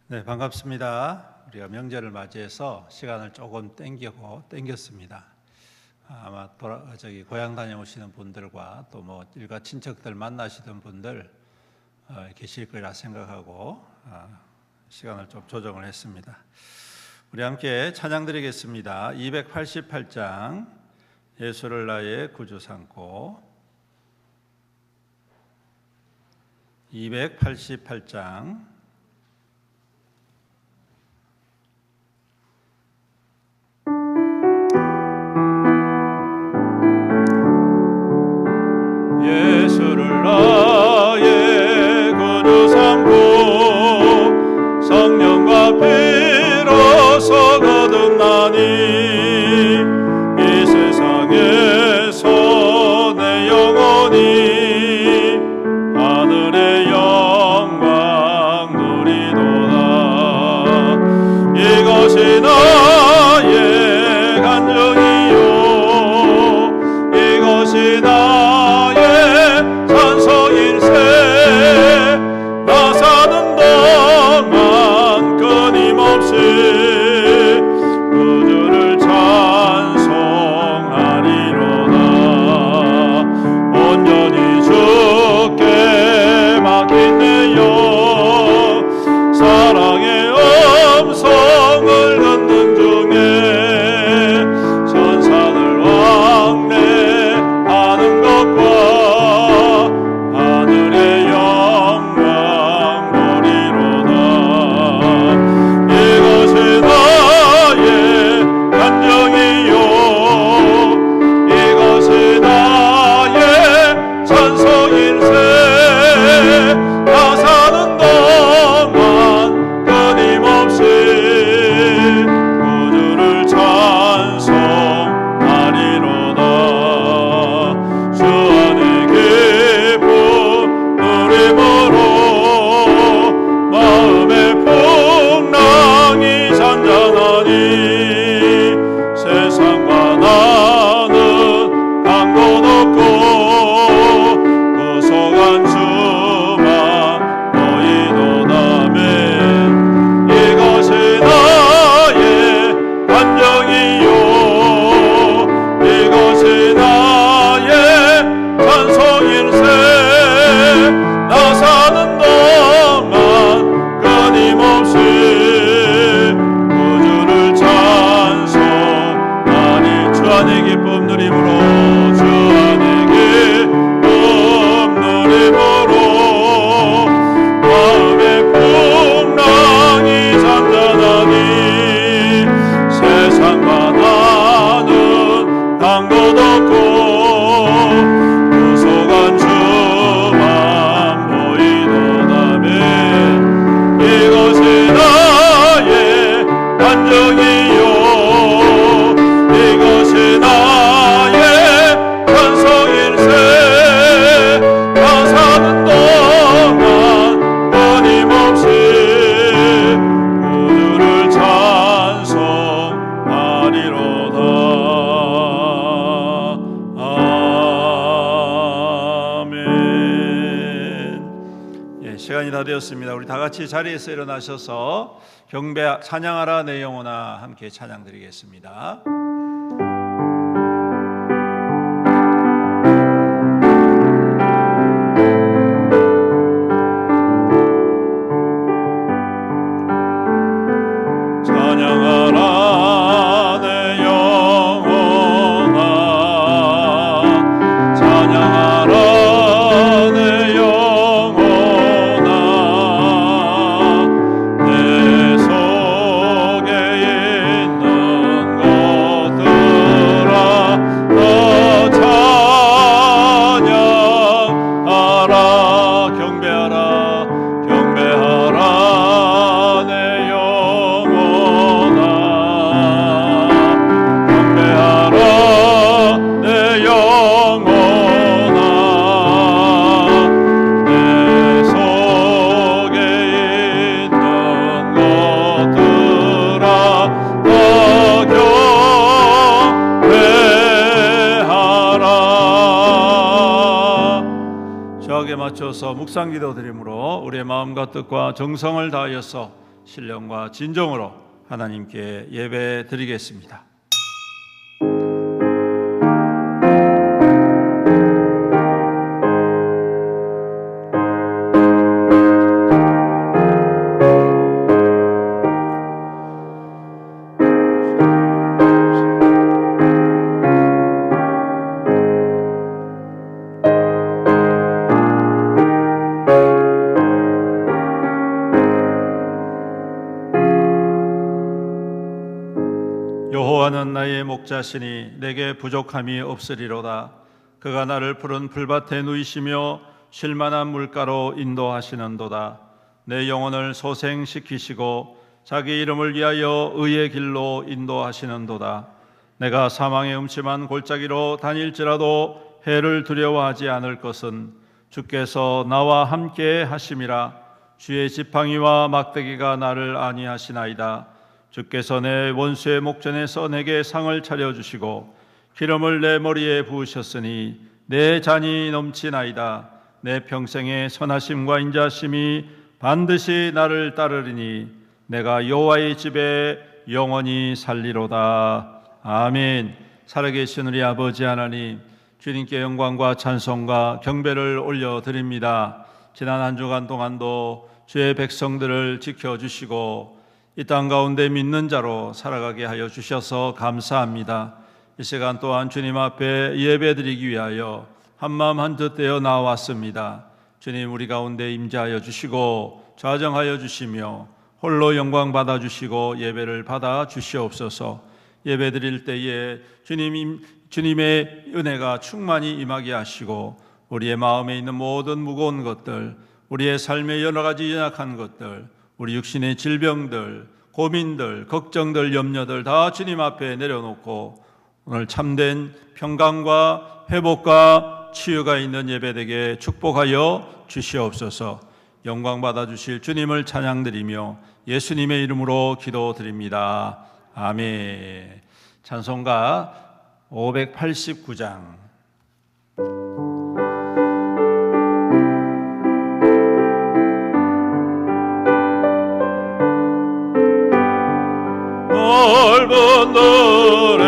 네, 반갑습니다. 우리가 명절을 맞이해서 시간을 조금 땡겼습니다. 아마 고향 다녀오시는 분들과 또 뭐 일가 친척들 만나시던 분들 계실 거라 생각하고 시간을 좀 조정을 했습니다. 우리 함께 찬양 드리겠습니다. 288장 예수를 나의 구주 삼고, 288장 예수를 나의 구주 삼고 성령과 피로서 거듭나니 이 세상에서 내 영혼이 하늘의 영광 누리도다. 이것이 나의 간증이요, 이것이 나의 찬송일세. 나 사는 동안 끊임없이 구주를 찬송하리로다. 온전히 주께 맡긴 내 영, 사랑의 음성을 듣는 중에 천사들 왕래하는 것과 하늘의 영광 보리로다. 이것이 나의 간증이요, 이것이 나의 찬송일세. 나 사는 동안 끊임없이 구주를 찬송하리로다. 주 안에 기쁨 누림으로 마음의 풍랑이 잔잔하니 세상과 나는 강도 높고 구속한 주만 보이도다면 이것이 나의 간증이요, 이것이 나의 찬송일세. 나 사는 동안 끊임없이 구주를 찬송하니 주 안의 기쁨 누림으로, 주 안의 기쁨 누림으로 마음의 풍랑이 잔잔하니 세상과 나는 강도 높고 구속한 주만 보이도다면 이것이 나의 간증이요, 이것이 나의 찬송일세. 나 사는 동안 끊임없이 구주를 찬송하리로다. 아멘. 예, 시간이 다 되었습니다. 우리 다 같이 자리에서 일어나셔서 경배 찬양하라 내 영혼아 함께 찬양 드리겠습니다. 찬양하라 내 영혼아, 찬양하라 내 영혼아. 내 속에 있는 것들아 너 찬양하라. 경배하라, 경배하라 내 영혼아, 경배하라 내 영혼아. 내 속에 있는 것들아 너 경배하라. 저에게 맞춰서 묵상기도 드림으로 우리의 마음과 뜻과 정성을 다하여서 신령과 진정으로 하나님께 예배 드리겠습니다. 여호와는 나의 목자시니 내게 부족함이 없으리로다. 그가 나를 푸른 풀밭에 누이시며 쉴만한 물가로 인도하시는도다. 내 영혼을 소생시키시고 자기 이름을 위하여 의의 길로 인도하시는도다. 내가 사망의 음침한 골짜기로 다닐지라도 해를 두려워하지 않을 것은 주께서 나와 함께 하심이라. 주의 지팡이와 막대기가 나를 안위하시나이다. 주께서 내 원수의 목전에서 내게 상을 차려주시고 기름을 내 머리에 부으셨으니 내 잔이 넘치나이다. 내 평생의 선하심과 인자심이 반드시 나를 따르리니 내가 여호와의 집에 영원히 살리로다. 아멘. 살아계신 우리 아버지 하나님, 주님께 영광과 찬송과 경배를 올려드립니다. 지난 한 주간 동안도 주의 백성들을 지켜주시고 이 땅 가운데 믿는 자로 살아가게 하여 주셔서 감사합니다. 이 시간 또한 주님 앞에 예배드리기 위하여 한마음 한뜻 되어 나왔습니다. 주님, 우리 가운데 임재하여 주시고 좌정하여 주시며 홀로 영광 받아 주시고 예배를 받아 주시옵소서. 예배드릴 때에 주님의 은혜가 충만히 임하게 하시고 우리의 마음에 있는 모든 무거운 것들, 우리의 삶의 여러 가지 연약한 것들, 우리 육신의 질병들, 고민들, 걱정들, 염려들 다 주님 앞에 내려놓고 오늘 참된 평강과 회복과 치유가 있는 예배되게 축복하여 주시옵소서. 영광 받아주실 주님을 찬양드리며 예수님의 이름으로 기도드립니다. 아멘. 찬송가 589장. 넓은 노래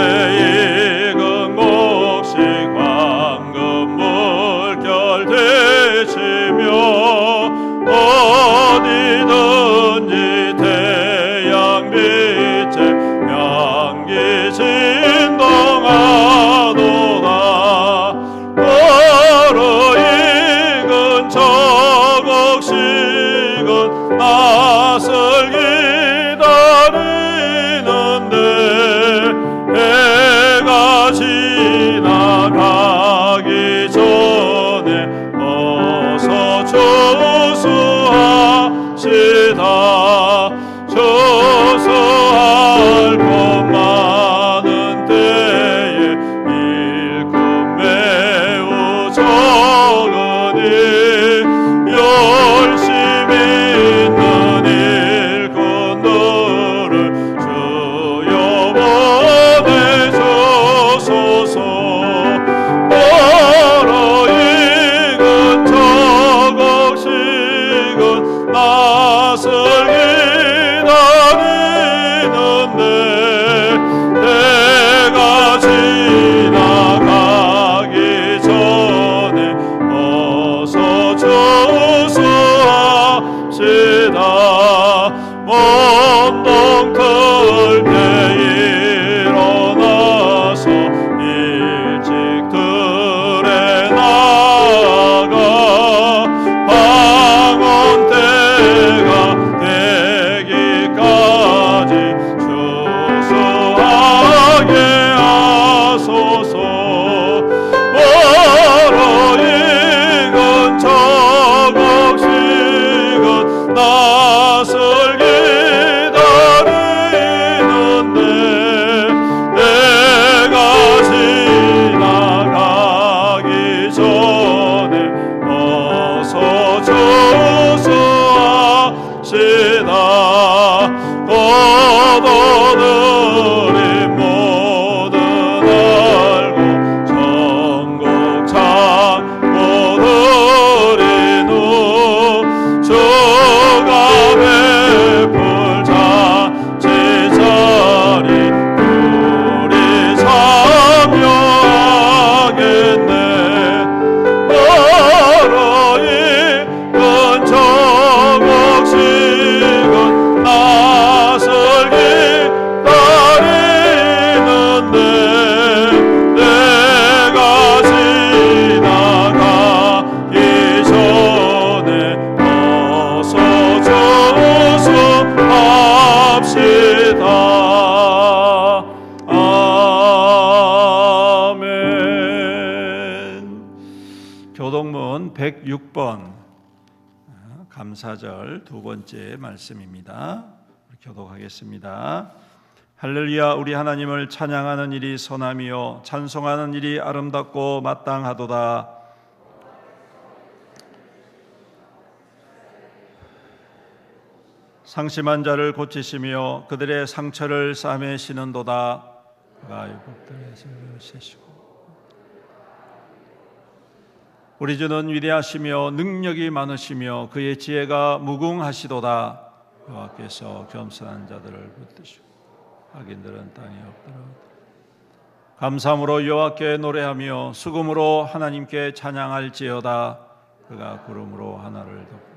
익은 곡식 황금 물결 되시며 어디든지 태양 빛에 향기 진동하도다. 걸어 익은 저 곡식은 낯을 기다리는데 교독문 106번 감사절 두 번째 말씀입니다. 교독하겠습니다. 할렐루야. 우리 하나님을 찬양하는 일이 선함이요 찬송하는 일이 아름답고 마땅하도다. 상심한 자를 고치시며 그들의 상처를 싸매시는도다. 그가 율법들의 짐을 세시고. 우리 주는 위대하시며 능력이 많으시며 그의 지혜가 무궁하시도다. 여호와께서 겸손한 자들을 붙드시고 악인들은 땅에 엎드려 감사함으로 여호와께 노래하며 수금으로 하나님께 찬양할지어다. 그가 구름으로 하늘을 덮고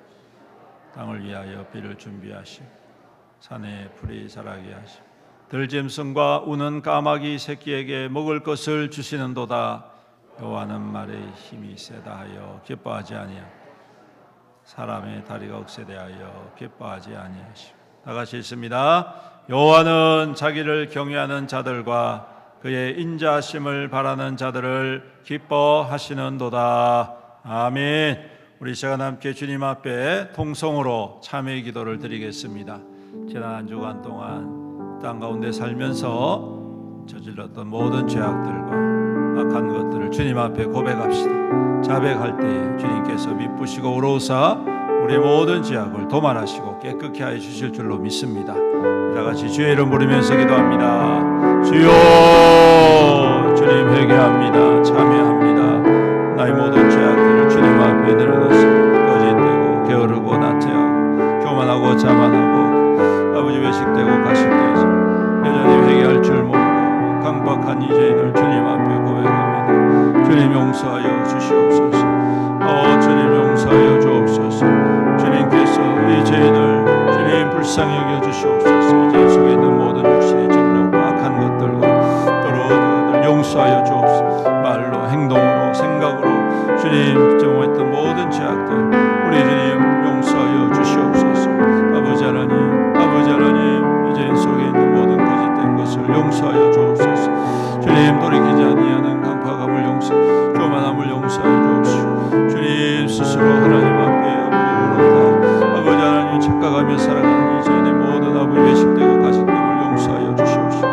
땅을 위하여 비를 준비하시고 산에 풀이 자라게 하시고 들짐승과 우는 까마귀 새끼에게 먹을 것을 주시는도다. 여호와는 말에 힘이 세다 하여 기뻐하지 아니하고 사람의 다리가 억세대하여 기뻐하지 아니하시고. 다 같이 읽습니다. 여호와는 자기를 경외하는 자들과 그의 인자하심을 바라는 자들을 기뻐하시는도다. 아멘. 우리 시간 함께 주님 앞에 통성으로 참회 기도를 드리겠습니다. 지난 한 주간 동안 땅 가운데 살면서 저질렀던 모든 죄악들과 악한 것들을 주님 앞에 고백합시다. 자백할 때에 주님께서 미쁘시고 우러우사 우리의 모든 죄악을 도말하시고 깨끗게 하여 주실 줄로 믿습니다. 다 같이 주의 이름 부르면서 기도합니다. 주여, 주님 회개합니다. 참회합니다. 나의 모든 죄악들을 주님 앞에 내려놓습니다. 거짓되고 게으르고 나태하고 교만하고 자만하고 아버지 외식되고 가식되어서 여전히 회개할 줄 모르고 강박한 이 죄인을 주님 앞에 고백합니다. 주님 용서하여 주시옵소서. 주님 용서하여 주옵소서. 주님께서 이 죄인을 주님 불쌍히 여겨 주시옵소서. 이 죄 속에 있는 모든 육신의 정욕과 악한 것들과 더러운 용서하여 주옵소서. 말로 행동으로 생각으로 주님 정했던 모든 죄악들 우리 주님 용서하여 주시옵소서. 아버지 하나님 이 죄인 속에 있는 모든 거짓된 것을 용서하여 주옵소서. 주님 돌이키지 아니하는 강팍함을 교만함을 용서하여 주옵시고 주님 스스로 하나님 앞에 아버지 하나님 착각하며 살아가는 이 죄인의 모든 아버지 외식되고 가식됨을 용서하여 주시옵시고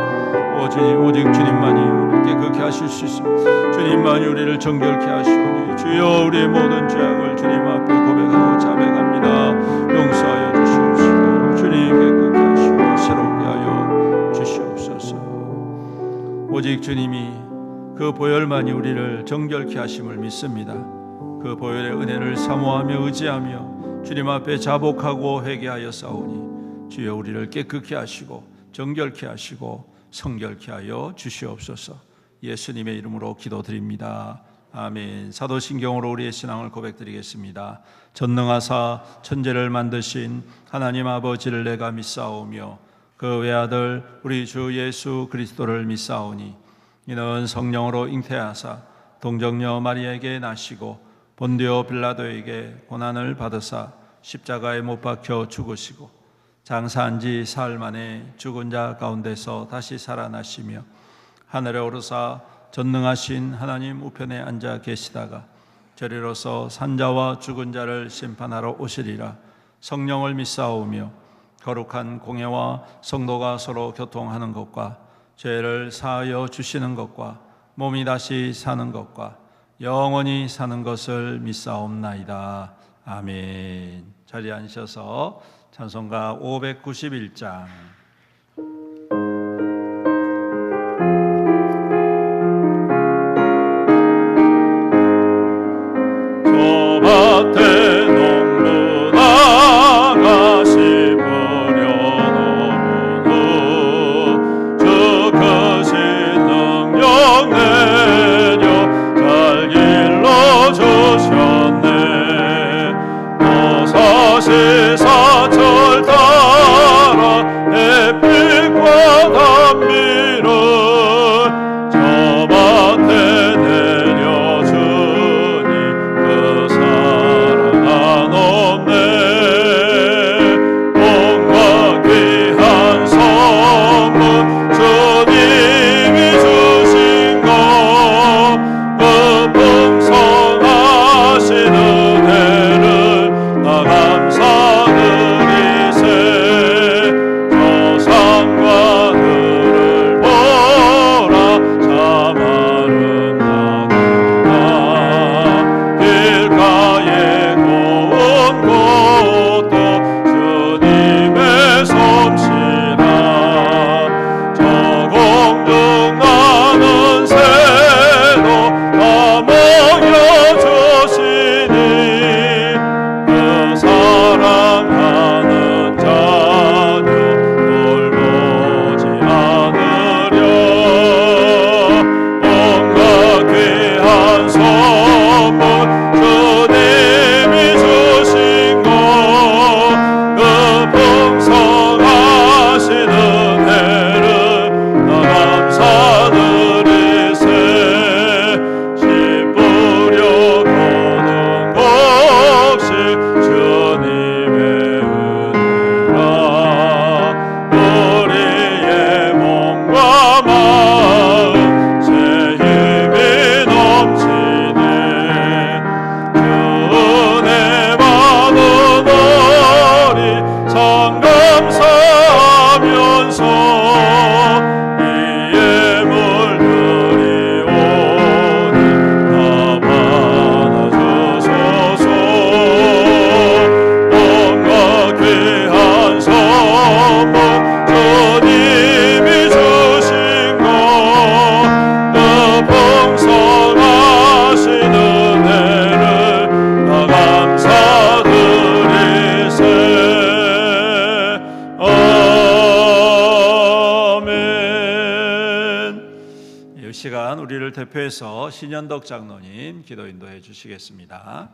주님 오직 주님만이 우리를 깨끗게 하실 수 있습니다. 주님만이 우리를 정결케 하시오니 주여 우리의 모든 죄악을 주님 앞에 고백하고 자백합니다. 용서하여 주시옵시고 주님 깨끗게 하시고 새롭게 하여 주시옵소서. 오직 주님이 그 보혈만이 우리를 정결케 하심을 믿습니다. 그 보혈의 은혜를 사모하며 의지하며 주님 앞에 자복하고 회개하여 싸우니 주여 우리를 깨끗게 하시고 정결케 하시고 성결케 하여 주시옵소서. 예수님의 이름으로 기도드립니다. 아멘. 사도신경으로 우리의 신앙을 고백드리겠습니다. 전능하사 천지를 만드신 하나님 아버지를 내가 믿사오며 그 외아들 우리 주 예수 그리스도를 믿사오니 이는 성령으로 잉태하사 동정녀 마리아에게 나시고 본디오 빌라도에게 고난을 받으사 십자가에 못 박혀 죽으시고 장사한 지 사흘 만에 죽은 자 가운데서 다시 살아나시며 하늘에 오르사 전능하신 하나님 우편에 앉아 계시다가 저리로서 산자와 죽은 자를 심판하러 오시리라. 성령을 믿사오며 거룩한 공예와 성도가 서로 교통하는 것과 죄를 사하여 주시는 것과 몸이 다시 사는 것과 영원히 사는 것을 믿사옵나이다. 아멘. 자리에 앉으셔서 찬송가 591장 저 밭에 농부 나가시 버려놓은 후 주 크신 능력 내려 잘 길러주셨네. 또 사시 사철 따라 이 시간 우리를 대표해서 신현덕 장로님 기도 인도해 주시겠습니다.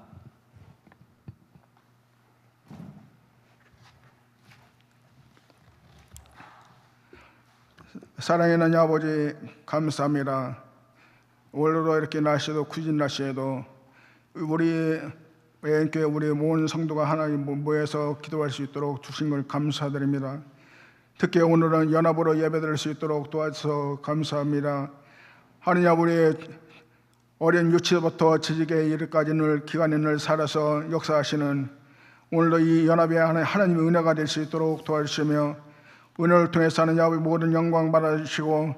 사랑하는 아버지, 감사합니다. 오늘도 이렇게 날씨도 굳은 날씨에도 우리 애인교회 우리 모든 성도가 하나님 모여서 기도할 수 있도록 주신 걸 감사드립니다. 특히 오늘은 연합으로 예배드릴 수 있도록 도와주셔서 감사합니다. 하나님, 우리 어린 유치부터 재직에 이르기까지 늘 기간에 늘 살아서 역사하시는 오늘도 이 연합에 하나님의 은혜가 될 수 있도록 도와주시며 은혜를 통해서 하는 아버지 모든 영광 받아주시고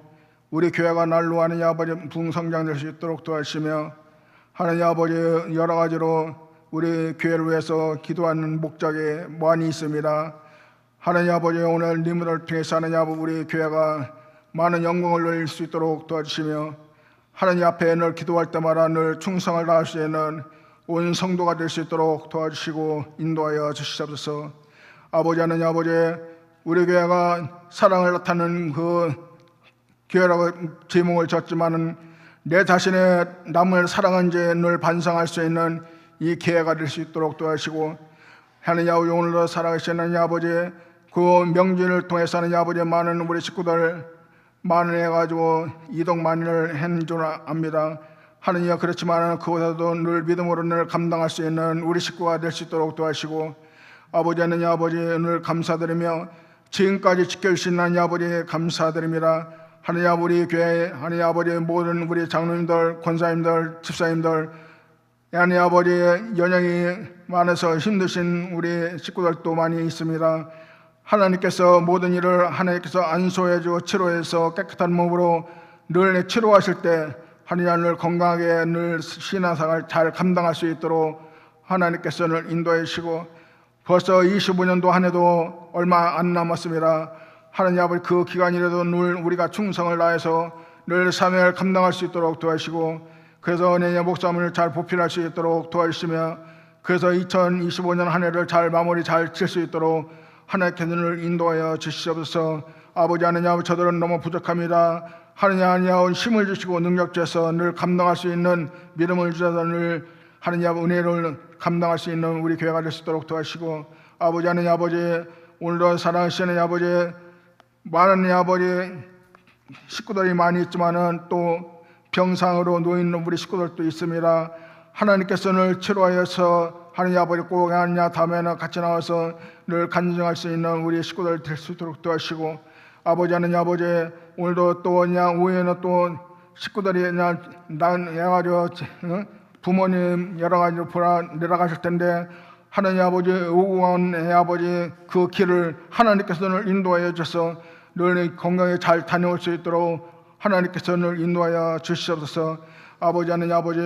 우리 교회가 날로 하는 아버지 부흥성장될 수 있도록 도와주시며 하나님 아버지 여러 가지로 우리 교회를 위해서 기도하는 목적이 많이 있습니다. 하나님 아버지 오늘 님을 통해서 하나님 아버지 우리 교회가 많은 영광을 누릴 수 있도록 도와주시며 하나님 앞에 늘 기도할 때마다 늘 충성을 다할 수 있는 온 성도가 될 수 있도록 도와주시고 인도하여 주시옵소서. 아버지 하나님 아버지 우리 교회가 사랑을 나타내는 그 교회라고 제목을 졌지만은 내 자신의 남을 사랑한지 늘 반성할 수 있는 이 기회가 될 수 있도록 도와주시고 하나님 아버지 오늘도 살아계신 하나님 아버지 그 명진을 통해서 하나님 아버지 많은 우리 식구들 많은 해가지고 이동 많이를 한 줄 압니다. 하나님 그렇지만 그보다도 늘 믿음으로 늘 감당할 수 있는 우리 식구가 될 수 있도록 도와주시고 아버지 하나님 아버지 늘 감사드리며 지금까지 지켜주신 하나님 아버지 감사드립니다. 하나님 아버지 교회 하나님 아버지 모든 우리 장로님들 권사님들 집사님들 하나님 아버지 연령이 많아서 힘드신 우리 식구들도 많이 있습니다. 하나님께서 모든 일을 하나님께서 안수해주고 치료해서 깨끗한 몸으로 늘 치료하실 때 하나님 늘 건강하게 늘 신앙생활 잘 감당할 수 있도록 하나님께서 늘 인도해 주시고 벌써 25년도 한 해도 얼마 안 남았습니다. 하나님 아버지 그 기간이라도 늘 우리가 충성을 다해서 늘 사명을 감당할 수 있도록 도와주시고 그래서 내년 목사님을 잘 보필할 수 있도록 도와주시며 그래서 2025년 한 해를 잘 마무리 잘 칠 수 있도록 하나님께서 늘 인도하여 주시옵소서. 아버지 하나님 아버지 저들은 너무 부족합니다. 하나님 아버지 힘을 주시고 능력 주셔서 늘 감당할 수 있는 믿음을 주셔서 늘 하나님 아버지 은혜를 감당할 수 있는 우리 교회가 될 수 있도록 도와주시고 아버지 하나님 아버지 오늘도 사랑하시는 아버지 많은 아버지 식구들이 많이 있지만은 또 병상으로 놓인 우리 식구들도 있습니다. 하나님께서 늘 치료하여서 하나님 아버지 꼭 하느냐 다음에는 같이 나와서 늘 간증할 수 있는 우리 식구들 될 수 있도록 도와주시고 아버지 하나님 아버지 오늘도 또 그냥 오후에는 또 식구들이 그냥 해가지고 부모님 여러 가지로 보라 내려가실 텐데 하나님 아버지 오구원의 아버지 그 길을 하나님께서 늘 인도하여 주셔서 늘 건강에 잘 다녀올 수 있도록 하나님께서 늘 인도하여 주시옵소서. 아버지 하나님 아버지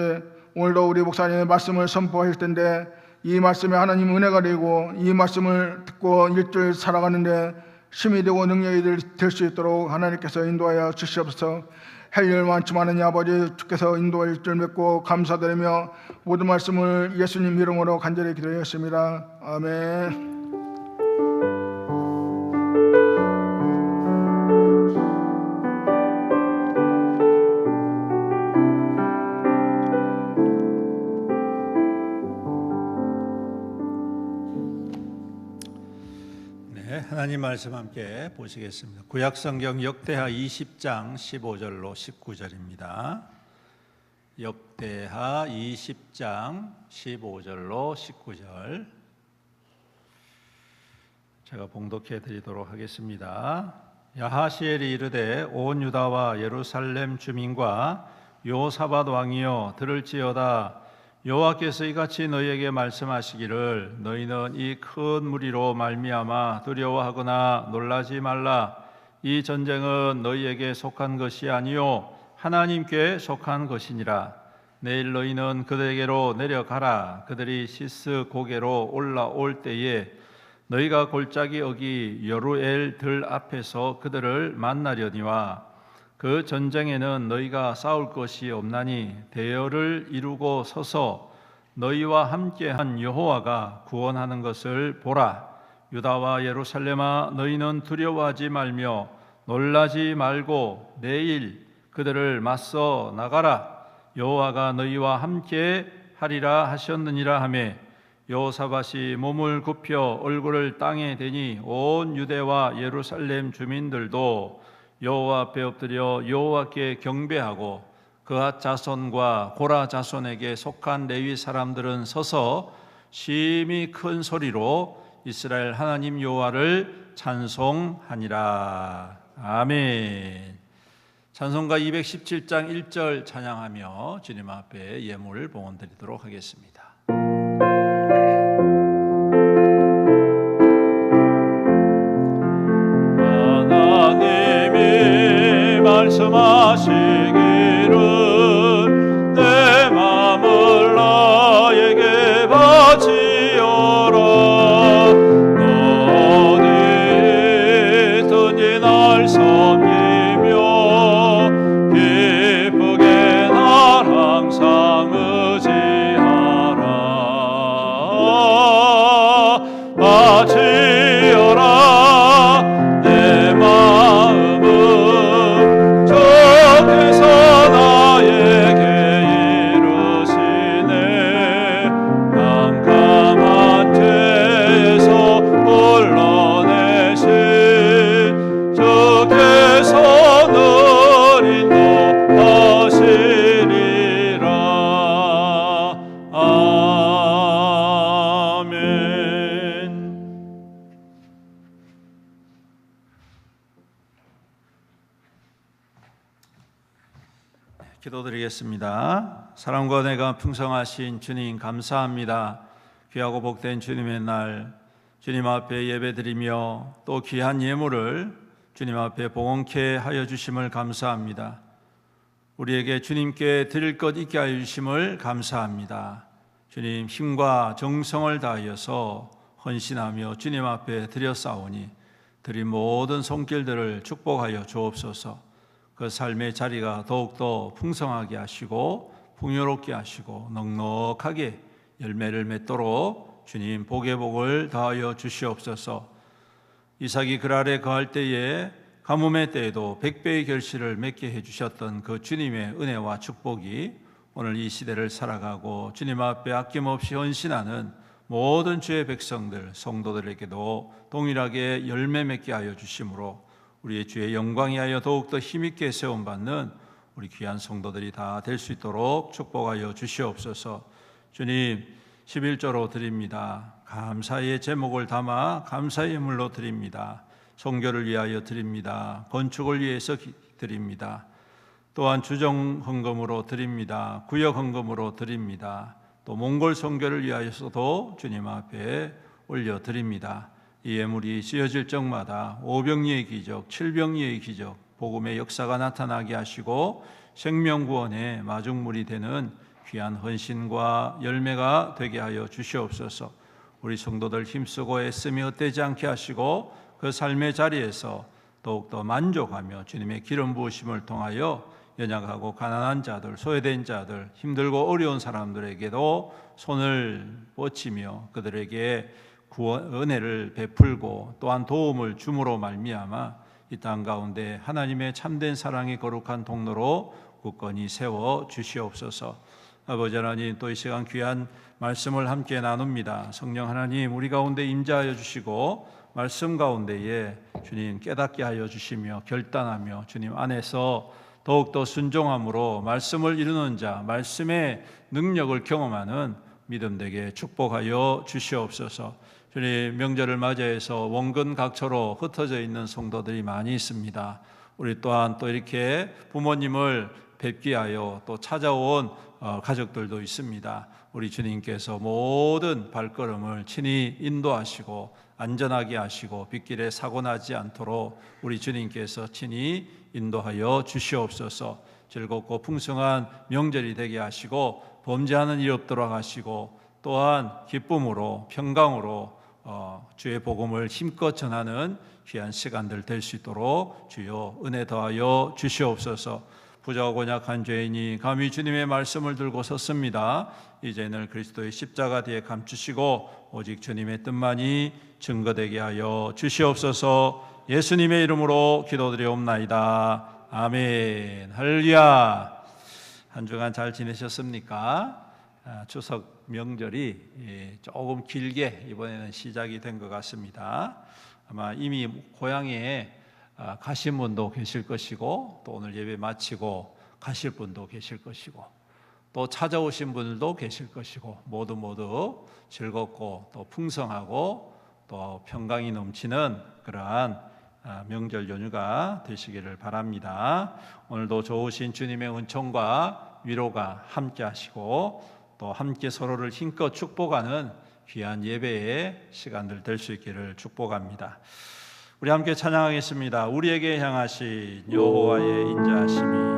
오늘도 우리 목사님의 말씀을 선포하실 텐데 이 말씀이 하나님 은혜가 되고 이 말씀을 듣고 일주일 살아가는데 힘이 되고 능력이 될 수 있도록 하나님께서 인도하여 주시옵소서. 할 일 많지만은 아버지 주께서 인도할 줄 믿고 감사드리며 모든 말씀을 예수님 이름으로 간절히 기도했습니다. 아멘. 하나님 말씀 함께 보시겠습니다. 구약성경 역대하 20장 15절로 19절입니다. 역대하 20장 15절로 19절 제가 봉독해 드리도록 하겠습니다. 야하시엘이 이르되 온 유다와 예루살렘 주민과 요사밧 왕이여 들을지어다. 여호와께서 이같이 너희에게 말씀하시기를 너희는 이 큰 무리로 말미암아 두려워하거나 놀라지 말라. 이 전쟁은 너희에게 속한 것이 아니요 하나님께 속한 것이니라. 내일 너희는 그들에게로 내려가라. 그들이 시스 고개로 올라올 때에 너희가 골짜기 어기 여루엘 들 앞에서 그들을 만나려니와 그 전쟁에는 너희가 싸울 것이 없나니 대열을 이루고 서서 너희와 함께한 여호와가 구원하는 것을 보라. 유다와 예루살렘아 너희는 두려워하지 말며 놀라지 말고 내일 그들을 맞서 나가라. 여호와가 너희와 함께 하리라 하셨느니라 하매 여호사밧이 몸을 굽혀 얼굴을 땅에 대니 온 유대와 예루살렘 주민들도 여호와 앞에 엎드려 여호와께 경배하고 그앗 자손과 고라 자손에게 속한 레위 사람들은 서서 심히 큰 소리로 이스라엘 하나님 여호와를 찬송하니라. 아멘. 찬송가 217장 1절 찬양하며 주님 앞에 예물 봉헌드리도록 하겠습니다. 하나님이 말씀하시기를 내 마음을 나에게 바치어라. 너는 있든지 날 섬기며 기쁘게 날 항상 의지하라. 바치어라. 내 마음은 주께서 나에게 이르시네. 깜깜한 죄에서 불러내신 주께서 늘 인도하시리라. 아멘. 기도드리겠습니다. 사랑과 은혜가 풍성하신 주님 감사합니다. 귀하고 복된 주님의 날 주님 앞에 예배드리며 또 귀한 예물을 주님 앞에 봉헌케 하여 주심을 감사합니다. 우리에게 주님께 드릴 것 있게 하여 주심을 감사합니다. 주님 힘과 정성을 다하여서 헌신하며 주님 앞에 드렸사오니 드린 모든 손길들을 축복하여 주옵소서. 그 삶의 자리가 더욱더 풍성하게 하시고 풍요롭게 하시고 넉넉하게 열매를 맺도록 주님 복의 복을 더하여 주시옵소서. 이삭이 그랄에 거할 때에 가뭄의 때에도 100배의 결실을 맺게 해주셨던 그 주님의 은혜와 축복이 오늘 이 시대를 살아가고 주님 앞에 아낌없이 헌신하는 모든 주의 백성들 성도들에게도 동일하게 열매 맺게 하여 주심으로 우리의 주의 영광이 하여 더욱더 힘있게 세움받는 우리 귀한 성도들이 다 될 수 있도록 축복하여 주시옵소서. 주님 11조로 드립니다. 감사의 제목을 담아 감사의 예물로 드립니다. 선교를 위하여 드립니다. 건축을 위해서 드립니다. 또한 주정 헌금으로 드립니다. 구역 헌금으로 드립니다. 또 몽골 선교를 위하여서도 주님 앞에 올려 드립니다. 이 예물이 쓰여질 적마다 오병이의 기적, 칠병이의 기적, 복음의 역사가 나타나게 하시고 생명구원의 마중물이 되는 귀한 헌신과 열매가 되게 하여 주시옵소서. 우리 성도들 힘쓰고 애쓰며 헛되지 않게 하시고 그 삶의 자리에서 더욱더 만족하며 주님의 기름 부으심을 통하여 연약하고 가난한 자들, 소외된 자들, 힘들고 어려운 사람들에게도 손을 뻗치며 그들에게 구원, 은혜를 베풀고 또한 도움을 줌으로 말미암아 이 땅 가운데 하나님의 참된 사랑의 거룩한 통로로 굳건히 세워 주시옵소서. 아버지 하나님, 또 이 시간 귀한 말씀을 함께 나눕니다. 성령 하나님, 우리 가운데 임재하여 주시고 말씀 가운데에 주님 깨닫게 하여 주시며 결단하며 주님 안에서 더욱더 순종함으로 말씀을 이루는 자, 말씀의 능력을 경험하는 믿음 되게 축복하여 주시옵소서. 주님 명절을 맞이해서 원근 각처로 흩어져 있는 성도들이 많이 있습니다. 우리 또한 또 이렇게 부모님을 뵙기 하여 또 찾아온 가족들도 있습니다. 우리 주님께서 모든 발걸음을 친히 인도하시고 안전하게 하시고 빗길에 사고 나지 않도록 우리 주님께서 친히 인도하여 주시옵소서. 즐겁고 풍성한 명절이 되게 하시고 범죄하는 일 없도록 하시고 또한 기쁨으로 평강으로 주의 복음을 힘껏 전하는 귀한 시간들 될 수 있도록 주여 은혜 더하여 주시옵소서. 부자하고 약한 죄인이 감히 주님의 말씀을 들고 섰습니다. 이제는 그리스도의 십자가 뒤에 감추시고 오직 주님의 뜻만이 증거되게 하여 주시옵소서. 예수님의 이름으로 기도드리옵나이다. 아멘. 할렐루야. 한 주간 잘 지내셨습니까? 추석 명절이 조금 길게 이번에는 시작이 된 것 같습니다. 아마 이미 고향에 가신 분도 계실 것이고, 또 오늘 예배 마치고 가실 분도 계실 것이고, 또 찾아오신 분들도 계실 것이고, 모두 즐겁고 또 풍성하고 또 평강이 넘치는 그러한 명절 연휴가 되시기를 바랍니다. 오늘도 좋으신 주님의 은총과 위로가 함께 하시고 또 함께 서로를 힘껏 축복하는 귀한 예배의 시간들 될 수 있기를 축복합니다. 우리 함께 찬양하겠습니다. 우리에게 향하신 여호와의 인자하심이.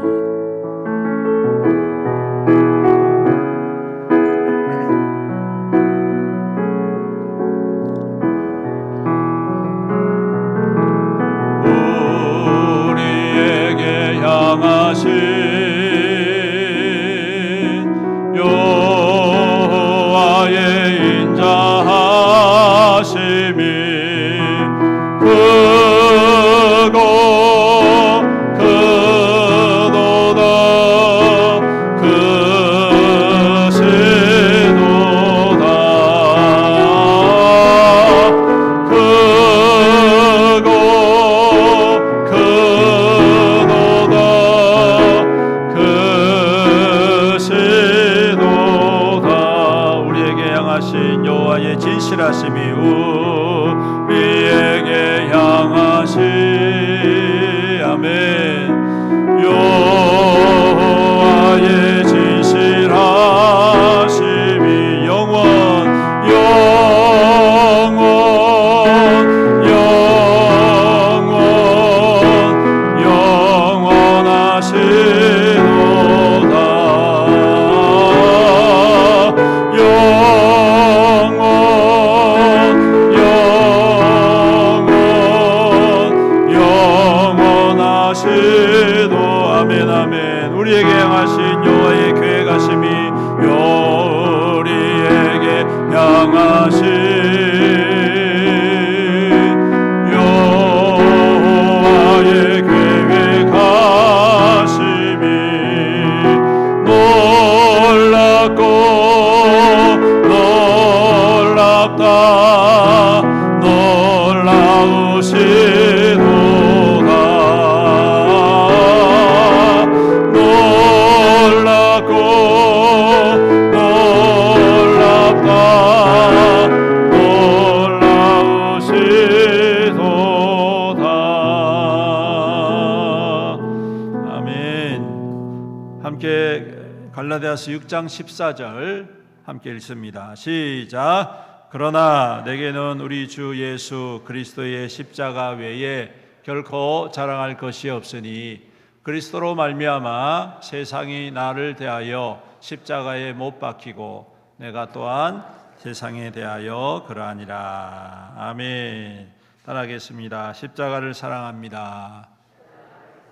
갈라디아서 6장 14절 함께 읽습니다. 시작. 그러나 내게는 우리 주 예수 그리스도의 십자가 외에 결코 자랑할 것이 없으니 그리스도로 말미암아 세상이 나를 대하여 십자가에 못 박히고 내가 또한 세상에 대하여 그러하니라. 아멘. 따라하겠습니다. 십자가를 사랑합니다.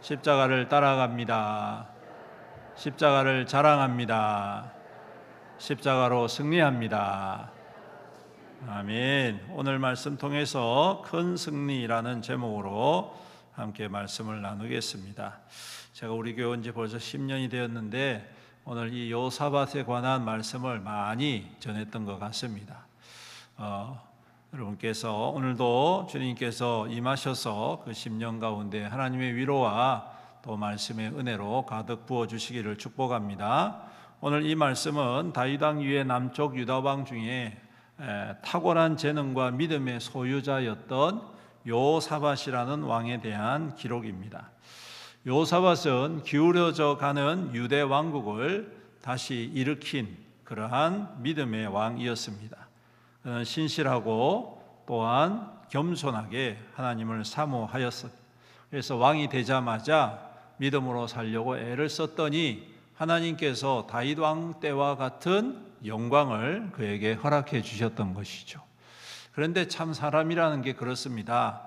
십자가를 따라갑니다. 십자가를 자랑합니다. 십자가로 승리합니다. 아멘. 오늘 말씀 통해서 큰 승리라는 제목으로 함께 말씀을 나누겠습니다. 제가 우리 교회 온 지 벌써 10년이 되었는데 오늘 이 여호사밧에 관한 말씀을 많이 전했던 것 같습니다. 여러분께서 오늘도 주님께서 임하셔서 그 10년 가운데 하나님의 위로와 또 말씀의 은혜로 가득 부어주시기를 축복합니다. 오늘 이 말씀은 다윗 왕 이후의 남쪽 유다 왕 중에 탁월한 재능과 믿음의 소유자였던 여호사밧이라는 왕에 대한 기록입니다. 여호사밧은 기울어져 가는 유대 왕국을 다시 일으킨 그러한 믿음의 왕이었습니다. 그는 신실하고 또한 겸손하게 하나님을 사모하였습니다. 그래서 왕이 되자마자 믿음으로 살려고 애를 썼더니 하나님께서 다윗 왕 때와 같은 영광을 그에게 허락해 주셨던 것이죠. 그런데 참 사람이라는 게 그렇습니다.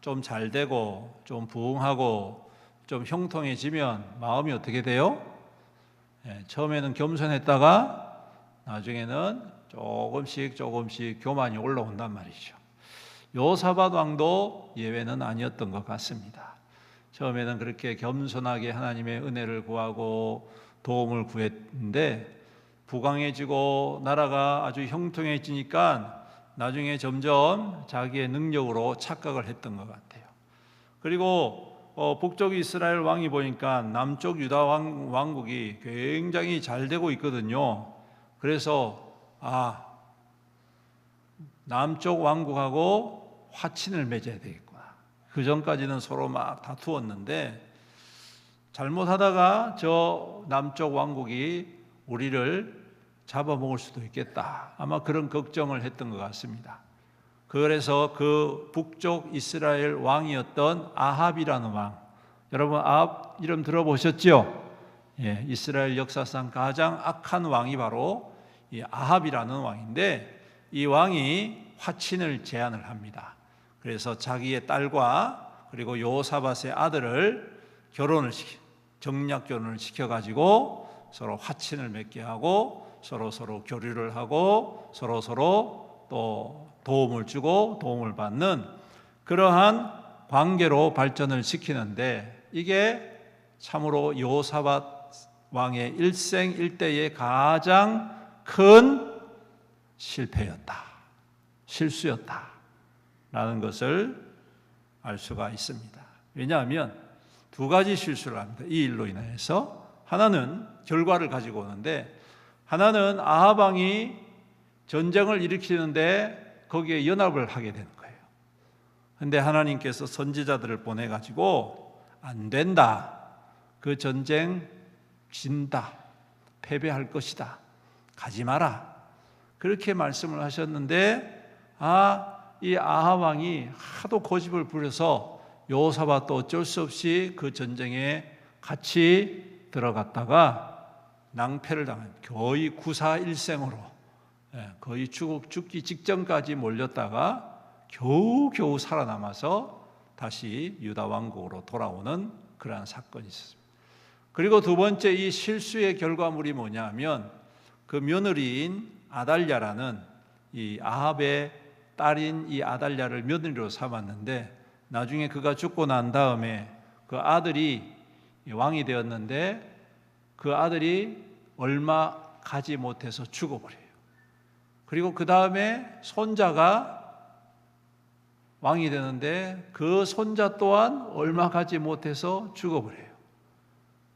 좀 잘 되고 좀 부흥하고 좀 형통해지면 마음이 어떻게 돼요? 처음에는 겸손했다가 나중에는 조금씩 교만이 올라온단 말이죠. 여호사밧 왕도 예외는 아니었던 것 같습니다. 처음에는 그렇게 겸손하게 하나님의 은혜를 구하고 도움을 구했는데 부강해지고 나라가 아주 형통해지니까 나중에 점점 자기의 능력으로 착각을 했던 것 같아요. 그리고 북쪽 이스라엘 왕이 보니까 남쪽 유다 왕국이 굉장히 잘 되고 있거든요. 그래서 남쪽 왕국하고 화친을 맺어야 되겠구나. 그 전까지는 서로 막 다투었는데 잘못하다가 저 남쪽 왕국이 우리를 잡아먹을 수도 있겠다. 아마 그런 걱정을 했던 것 같습니다. 그래서 그 북쪽 이스라엘 왕이었던 아합이라는 왕, 여러분 아합 이름 들어보셨죠? 예, 이스라엘 역사상 가장 악한 왕이 바로 이 아합이라는 왕인데 이 왕이 화친을 제안을 합니다. 그래서 자기의 딸과 그리고 여호사밧의 아들을 정략 결혼을 시켜가지고 서로 화친을 맺게 하고 서로 교류를 하고 서로 또 도움을 주고 도움을 받는 그러한 관계로 발전을 시키는데 이게 참으로 여호사밧 왕의 일생일대의 가장 큰 실수였다라는 것을 알 수가 있습니다. 왜냐하면 두 가지 실수를 합니다. 이 일로 인해서 하나는 결과를 가지고 오는데 하나는 아합 왕이 전쟁을 일으키는데 거기에 연합을 하게 되는 거예요. 그런데 하나님께서 선지자들을 보내가지고 안 된다. 그 전쟁 진다. 패배할 것이다. 가지 마라. 그렇게 말씀을 하셨는데 이 아합 왕이 하도 고집을 부려서 여호사밧도 어쩔 수 없이 그 전쟁에 같이 들어갔다가 낭패를 당한 거의 구사일생으로 거의 죽기 직전까지 몰렸다가 겨우 살아남아서 다시 유다 왕국으로 돌아오는 그러한 사건이 있었습니다. 그리고 두 번째 이 실수의 결과물이 뭐냐면 그 며느리인 아달랴라는 이 아합의 딸인 이 아달랴를 며느리로 삼았는데 나중에 그가 죽고 난 다음에 그 아들이 왕이 되었는데 그 아들이 얼마 가지 못해서 죽어버려요. 그리고 그 다음에 손자가 왕이 되는데 그 손자 또한 얼마 가지 못해서 죽어버려요.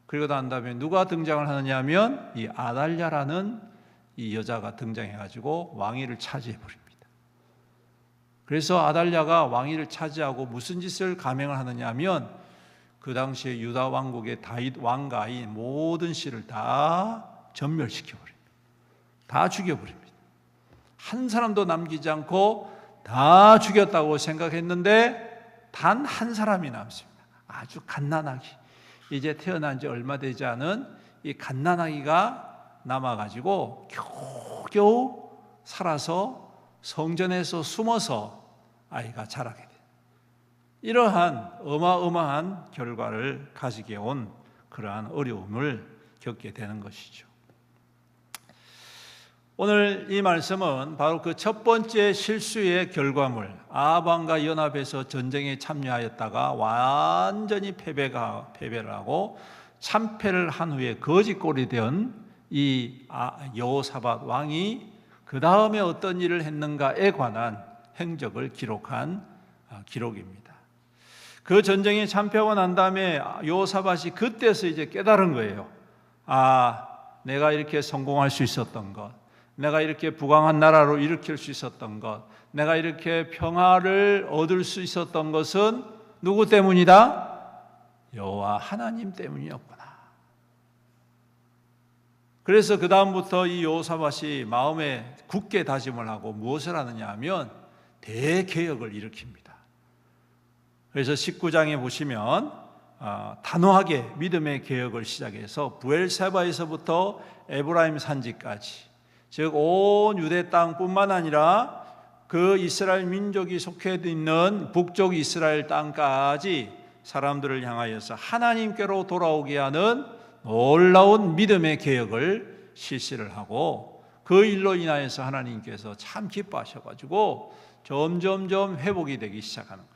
그리고 난 다음에 누가 등장을 하느냐 하면 이 아달랴라는 이 여자가 등장해가지고 왕위를 차지해버립니다. 그래서 아달랴가 왕위를 차지하고 무슨 짓을 감행을 하느냐 하면 그 당시에 유다 왕국의 다윗 왕가의 모든 씨를 다 전멸시켜버립니다. 다 죽여버립니다. 한 사람도 남기지 않고 다 죽였다고 생각했는데 단 한 사람이 남습니다. 아주 갓난아기, 이제 태어난 지 얼마 되지 않은 이 갓난아기가 남아가지고 겨우 살아서 성전에서 숨어서 아이가 자라게 돼요. 이러한 어마어마한 결과를 가지게 온 그러한 어려움을 겪게 되는 것이죠. 오늘 이 말씀은 바로 그 첫 번째 실수의 결과물, 아합 왕과 연합해서 전쟁에 참여하였다가 완전히 패배를 하고 참패를 한 후에 거지꼴이 된 이 여호사밧 왕이 그 다음에 어떤 일을 했는가에 관한 행적을 기록한 기록입니다. 그 전쟁에 참패하고 난 다음에 여호사밧이 그때서 이제 깨달은 거예요. 내가 이렇게 성공할 수 있었던 것, 내가 이렇게 부강한 나라로 일으킬 수 있었던 것, 내가 이렇게 평화를 얻을 수 있었던 것은 누구 때문이다? 여호와 하나님 때문이었구나. 그래서 그 다음부터 이 여호사밧이 마음에 굳게 다짐을 하고 무엇을 하느냐 하면 대개혁을 일으킵니다. 그래서 19장에 보시면 단호하게 믿음의 개혁을 시작해서 부엘세바에서부터 에브라임 산지까지, 즉 온 유대 땅뿐만 아니라 그 이스라엘 민족이 속해 있는 북쪽 이스라엘 땅까지 사람들을 향하여서 하나님께로 돌아오게 하는 놀라운 믿음의 개혁을 실시를 하고 그 일로 인하여서 하나님께서 참 기뻐하셔가지고 점점점 회복이 되기 시작하는 거예요.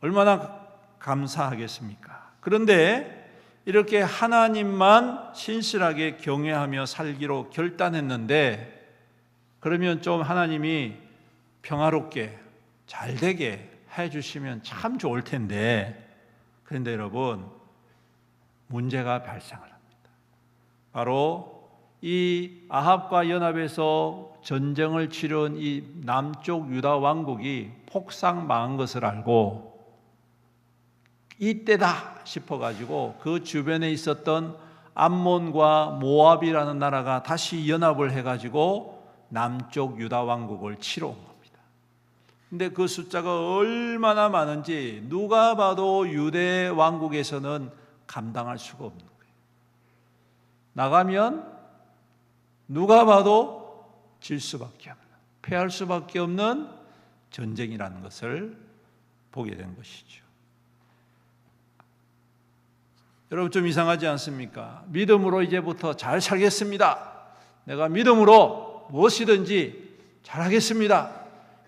얼마나 감사하겠습니까? 그런데 이렇게 하나님만 신실하게 경외하며 살기로 결단했는데, 그러면 좀 하나님이 평화롭게 잘 되게 해주시면 참 좋을 텐데, 그런데 여러분, 문제가 발생을 합니다. 바로 이 아합과 연합해서 전쟁을 치른 이 남쪽 유다 왕국이 폭삭 망한 것을 알고 이때다 싶어가지고 그 주변에 있었던 암몬과 모압이라는 나라가 다시 연합을 해가지고 남쪽 유다 왕국을 치러 온 겁니다. 근데 그 숫자가 얼마나 많은지 누가 봐도 유대 왕국에서는 감당할 수가 없는 거예요. 나가면 누가 봐도 질 수밖에 없는, 패할 수밖에 없는 전쟁이라는 것을 보게 된 것이죠. 여러분, 좀 이상하지 않습니까? 믿음으로 이제부터 잘 살겠습니다. 내가 믿음으로 무엇이든지 잘하겠습니다.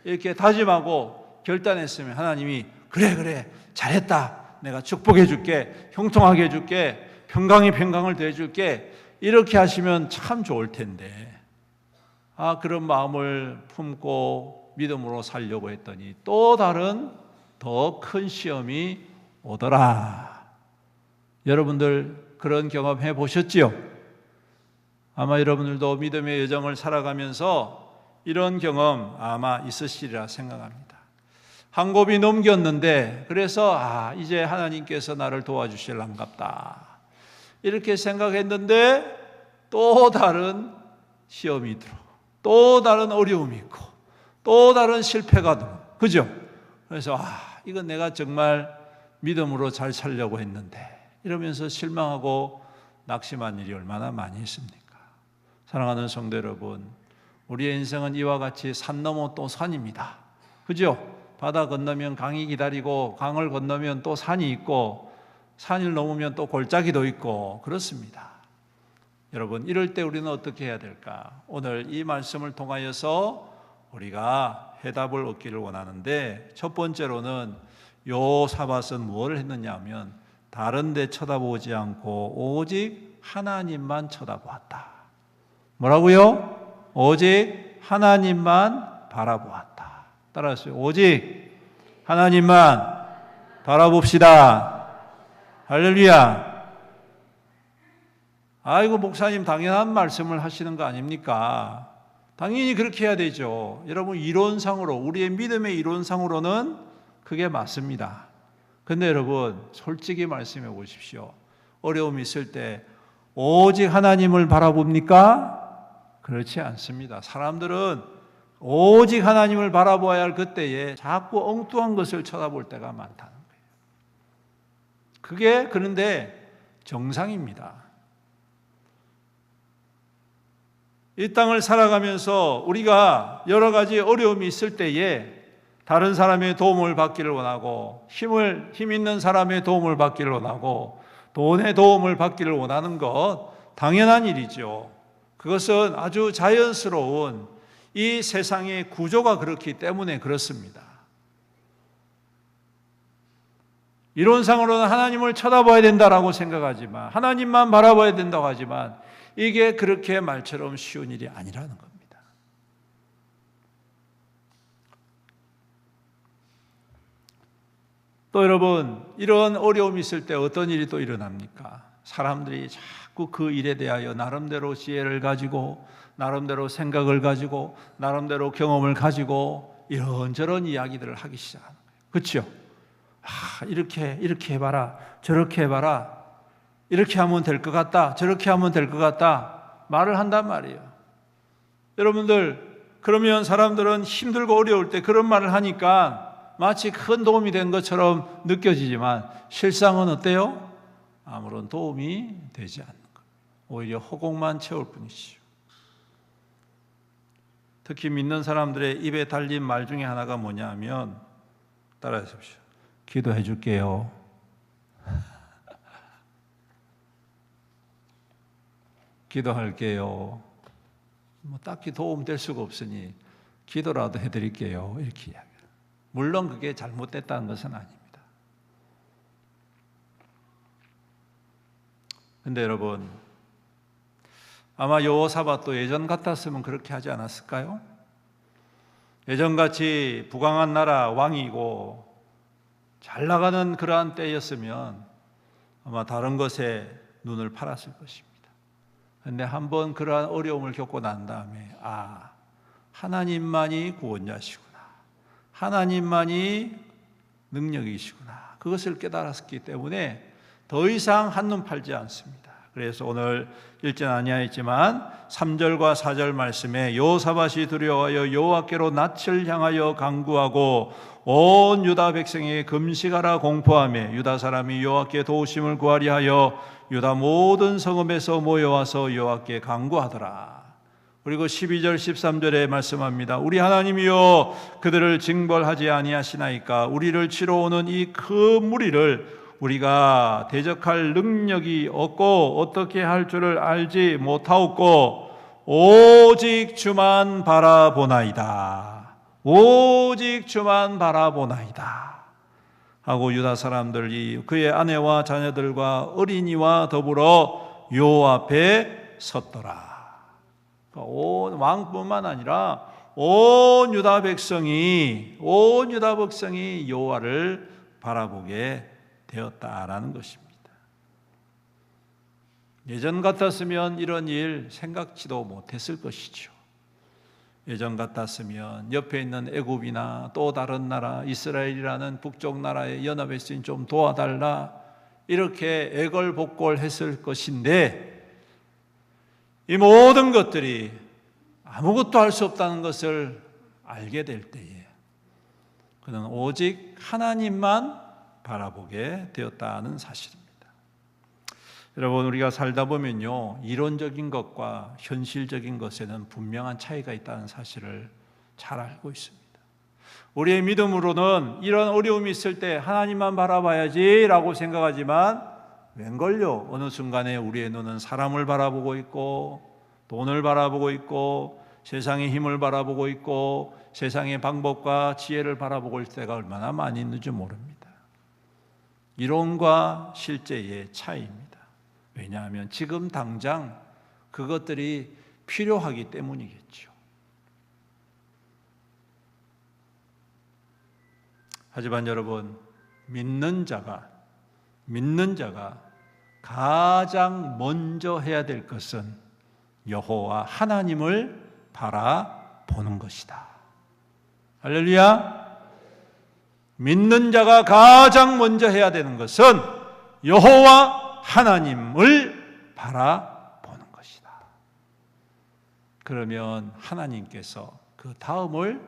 이렇게 다짐하고 결단했으면 하나님이 그래 잘했다. 내가 축복해 줄게. 형통하게 해 줄게. 평강을 더해 줄게. 이렇게 하시면 참 좋을 텐데, 그런 마음을 품고 믿음으로 살려고 했더니 또 다른 더 큰 시험이 오더라. 여러분들 그런 경험 해보셨지요? 아마 여러분들도 믿음의 여정을 살아가면서 이런 경험 아마 있으시리라 생각합니다. 한 곱이 넘겼는데, 그래서 이제 하나님께서 나를 도와주실란갑다 이렇게 생각했는데 또 다른 시험이 들어, 또 다른 어려움이 있고, 또 다른 실패가 들어, 그죠? 그래서 이건 내가 정말 믿음으로 잘 살려고 했는데, 이러면서 실망하고 낙심한 일이 얼마나 많이 있습니까? 사랑하는 성도 여러분, 우리의 인생은 이와 같이 산 넘어 또 산입니다. 그죠? 바다 건너면 강이 기다리고, 강을 건너면 또 산이 있고, 산을 넘으면 또 골짜기도 있고, 그렇습니다. 여러분, 이럴 때 우리는 어떻게 해야 될까? 오늘 이 말씀을 통하여서 우리가 해답을 얻기를 원하는데, 첫 번째로는 요사밧은 무엇을 했느냐 하면 다른 데 쳐다보지 않고 오직 하나님만 쳐다보았다. 뭐라고요? 오직 하나님만 바라보았다. 따라하세요. 오직 하나님만 바라봅시다. 할렐루야. 아이고, 목사님 당연한 말씀을 하시는 거 아닙니까? 당연히 그렇게 해야 되죠. 여러분, 이론상으로, 우리의 믿음의 이론상으로는 그게 맞습니다. 근데 여러분, 솔직히 말씀해 보십시오. 어려움이 있을 때 오직 하나님을 바라봅니까? 그렇지 않습니다. 사람들은 오직 하나님을 바라보아야 할 그때에 자꾸 엉뚱한 것을 쳐다볼 때가 많다는 거예요. 그게 그런데 정상입니다. 이 땅을 살아가면서 우리가 여러 가지 어려움이 있을 때에 다른 사람의 도움을 받기를 원하고, 힘 있는 사람의 도움을 받기를 원하고, 돈의 도움을 받기를 원하는 것 당연한 일이죠. 그것은 아주 자연스러운 이 세상의 구조가 그렇기 때문에 그렇습니다. 이론상으로는 하나님을 쳐다봐야 된다라고 생각하지만, 하나님만 바라봐야 된다고 하지만, 이게 그렇게 말처럼 쉬운 일이 아니라는 겁니다. 또 여러분, 이런 어려움이 있을 때 어떤 일이 또 일어납니까? 사람들이 자꾸 그 일에 대하여 나름대로 지혜를 가지고, 나름대로 생각을 가지고, 나름대로 경험을 가지고 이런저런 이야기들을 하기 시작하는 거예요. 그렇죠? 이렇게 해봐라, 저렇게 해봐라, 이렇게 하면 될 것 같다, 저렇게 하면 될 것 같다 말을 한단 말이에요. 여러분들, 그러면 사람들은 힘들고 어려울 때 그런 말을 하니까 마치 큰 도움이 된 것처럼 느껴지지만 실상은 어때요? 아무런 도움이 되지 않는 거예요. 오히려 허공만 채울 뿐이지요. 특히 믿는 사람들의 입에 달린 말 중에 하나가 뭐냐 하면, 따라해 주십시오. 기도해 줄게요. 기도할게요. 딱히 도움 될 수가 없으니 기도라도 해드릴게요. 이렇게 이야기해요. 물론 그게 잘못됐다는 것은 아닙니다. 근데 여러분, 아마 여호사밧도 예전 같았으면 그렇게 하지 않았을까요? 예전같이 부강한 나라 왕이고 잘 나가는 그러한 때였으면 아마 다른 것에 눈을 팔았을 것입니다. 그런데 한번 그러한 어려움을 겪고 난 다음에 하나님만이 구원자시구나, 하나님만이 능력이시구나, 그것을 깨달았기 때문에 더 이상 한눈 팔지 않습니다. 그래서 오늘 읽진 아니하였지만 3절과 4절 말씀에 여호사밧이 두려워하여 여호와께로 낯을 향하여 간구하고 온 유다 백성에게 금식하라 공포하며 유다 사람이 여호와께 도우심을 구하리 하여 유다 모든 성읍에서 모여와서 여호와께 간구하더라. 그리고 12절 13절에 말씀합니다. 우리 하나님이여 그들을 징벌하지 아니하시나이까. 우리를 치러 오는 이 큰 무리를 우리가 대적할 능력이 없고 어떻게 할 줄을 알지 못하옵고 오직 주만 바라보나이다. 오직 주만 바라보나이다 하고 유다 사람들이 그의 아내와 자녀들과 어린이와 더불어 여호와 앞에 섰더라. 온 왕뿐만 아니라 온 유다 백성이 여호와를 바라보게 되었다라는 것입니다. 예전 같았으면 이런 일 생각지도 못했을 것이죠. 예전 같았으면 옆에 있는 애굽이나 또 다른 나라 이스라엘이라는 북쪽 나라에 연합했으니 좀 도와달라 이렇게 애걸복걸했을 것인데 이 모든 것들이 아무것도 할 수 없다는 것을 알게 될 때에 그는 오직 하나님만 바라보게 되었다는 사실입니다. 여러분, 우리가 살다 보면요, 이론적인 것과 현실적인 것에는 분명한 차이가 있다는 사실을 잘 알고 있습니다. 우리의 믿음으로는 이런 어려움이 있을 때 하나님만 바라봐야지 라고 생각하지만 웬걸요, 어느 순간에 우리의 눈은 사람을 바라보고 있고 돈을 바라보고 있고 세상의 힘을 바라보고 있고 세상의 방법과 지혜를 바라보고 있을 때가 얼마나 많이 있는지 모릅니다. 이론과 실제의 차이입니다. 왜냐하면 지금 당장 그것들이 필요하기 때문이겠죠. 하지만 여러분, 믿는 자가 가장 먼저 해야 될 것은 여호와 하나님을 바라보는 것이다. 할렐루야. 믿는 자가 가장 먼저 해야 되는 것은 여호와 하나님을 바라보는 것이다. 그러면 하나님께서 그 다음을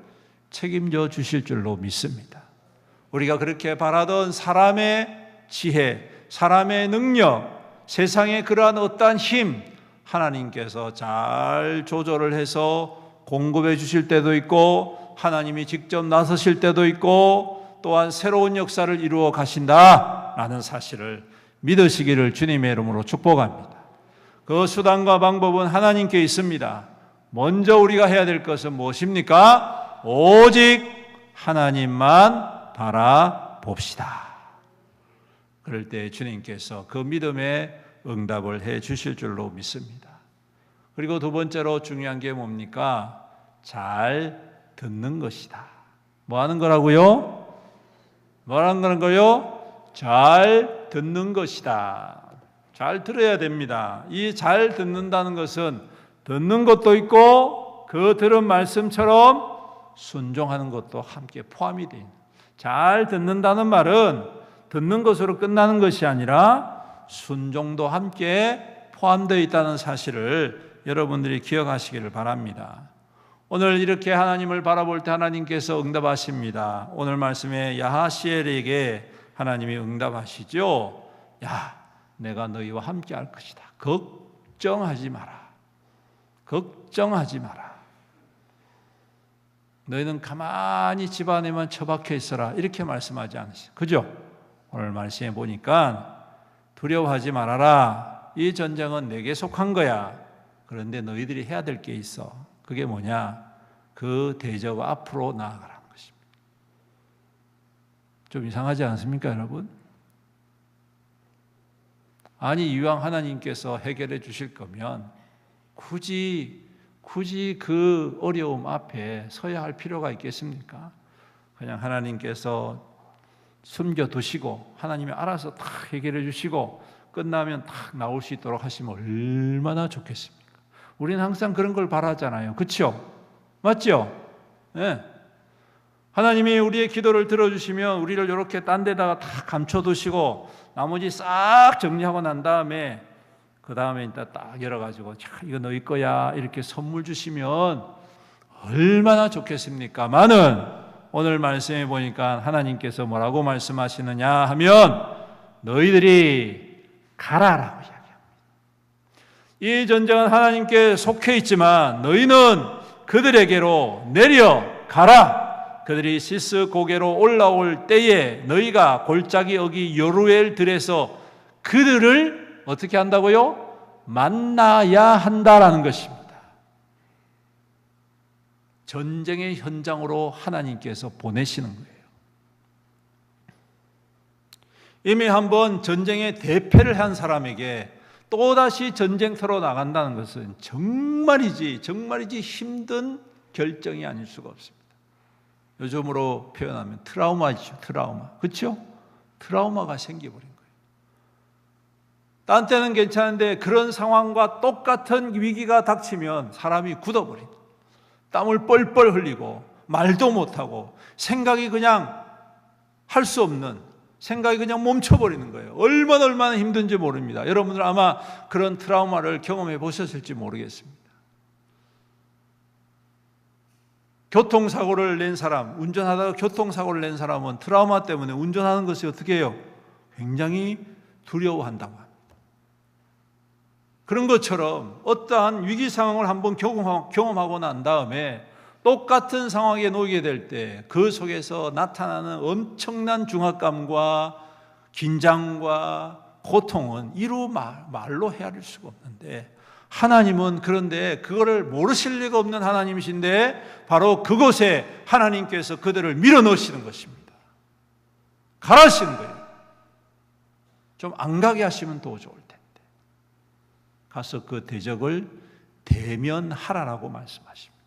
책임져 주실 줄로 믿습니다. 우리가 그렇게 바라던 사람의 지혜, 사람의 능력, 세상의 그러한 어떠한 힘, 하나님께서 잘 조절을 해서 공급해 주실 때도 있고 하나님이 직접 나서실 때도 있고 또한 새로운 역사를 이루어 가신다라는 사실을 믿으시기를 주님의 이름으로 축복합니다. 그 수단과 방법은 하나님께 있습니다. 먼저 우리가 해야 될 것은 무엇입니까? 오직 하나님만 바라봅시다. 그럴 때 주님께서 그 믿음에 응답을 해 주실 줄로 믿습니다. 그리고 두 번째로 중요한 게 뭡니까? 잘 듣는 것이다. 뭐 하는 거라고요? 뭐라는 거요? 잘 듣는 것이다. 잘 들어야 됩니다. 이 잘 듣는다는 것은 듣는 것도 있고 그 들은 말씀처럼 순종하는 것도 함께 포함이 됩니다. 잘 듣는다는 말은 듣는 것으로 끝나는 것이 아니라 순종도 함께 포함되어 있다는 사실을 여러분들이 기억하시기를 바랍니다. 오늘 이렇게 하나님을 바라볼 때 하나님께서 응답하십니다. 오늘 말씀에 야하시엘에게 하나님이 응답하시죠. 야, 내가 너희와 함께 할 것이다. 걱정하지 마라. 걱정하지 마라. 너희는 가만히 집 안에만 처박혀 있어라. 이렇게 말씀하지 않으시죠. 그죠? 오늘 말씀에 보니까 두려워하지 말아라. 이 전쟁은 내게 속한 거야. 그런데 너희들이 해야 될 게 있어. 그게 뭐냐? 그 대적 앞으로 나아가라는 것입니다. 좀 이상하지 않습니까, 여러분? 아니 이왕 하나님께서 해결해 주실 거면 굳이 그 어려움 앞에 서야 할 필요가 있겠습니까? 그냥 하나님께서 숨겨두시고 하나님이 알아서 다 해결해 주시고 끝나면 딱 나올 수 있도록 하시면 얼마나 좋겠습니까? 우리는 항상 그런 걸 바라잖아요. 그렇죠? 맞죠? 네. 하나님이 우리의 기도를 들어주시면 우리를 이렇게 딴 데다가 다 감춰두시고 나머지 싹 정리하고 난 다음에 그 다음에 일단 딱 열어가지고 자 이거 너희 거야 이렇게 선물 주시면 얼마나 좋겠습니까? 많은 오늘 말씀해 보니까 하나님께서 뭐라고 말씀하시느냐 하면 너희들이 가라라고 이야기합니다. 이 전쟁은 하나님께 속해 있지만 너희는 그들에게로 내려가라. 그들이 시스 고개로 올라올 때에 너희가 골짜기 어기 요루엘 들에서 그들을 어떻게 한다고요? 만나야 한다라는 것입니다. 전쟁의 현장으로 하나님께서 보내시는 거예요. 이미 한번 전쟁의 대패를 한 사람에게 또다시 전쟁터로 나간다는 것은 정말이지 힘든 결정이 아닐 수가 없습니다. 요즘으로 표현하면 트라우마죠. 트라우마. 그렇죠? 트라우마가 생겨버린 거예요. 딴 때는 괜찮은데 그런 상황과 똑같은 위기가 닥치면 사람이 굳어버린, 땀을 뻘뻘 흘리고 말도 못하고 생각이 그냥 할 수 없는, 생각이 그냥 멈춰버리는 거예요. 얼마나 힘든지 모릅니다. 여러분들 아마 그런 트라우마를 경험해 보셨을지 모르겠습니다. 교통사고를 낸 사람, 운전하다가 교통사고를 낸 사람은 트라우마 때문에 운전하는 것이 어떻게 해요? 굉장히 두려워한다고 합니다. 그런 것처럼 어떠한 위기 상황을 한번 경험하고 난 다음에 똑같은 상황에 놓이게 될 때 그 속에서 나타나는 엄청난 중압감과 긴장과 고통은 이루 말로 헤아릴 수가 없는데 하나님은 그런데 그거를 모르실 리가 없는 하나님이신데 바로 그곳에 하나님께서 그들을 밀어넣으시는 것입니다. 가라시는 거예요. 좀 안 가게 하시면 더 좋을 텐데 가서 그 대적을 대면하라라고 말씀하십니다.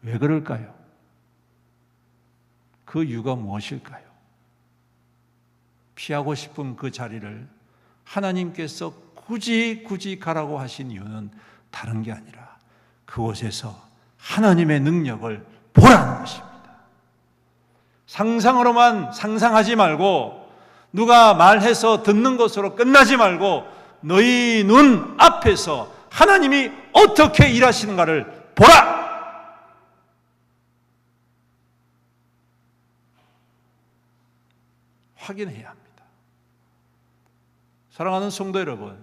왜 그럴까요? 그 이유가 무엇일까요? 피하고 싶은 그 자리를 하나님께서 굳이 가라고 하신 이유는 다른 게 아니라 그곳에서 하나님의 능력을 보라는 것입니다. 상상으로만 상상하지 말고 누가 말해서 듣는 것으로 끝나지 말고 너희 눈 앞에서 하나님이 어떻게 일하시는가를 보라! 확인해야 합니다. 사랑하는 성도 여러분,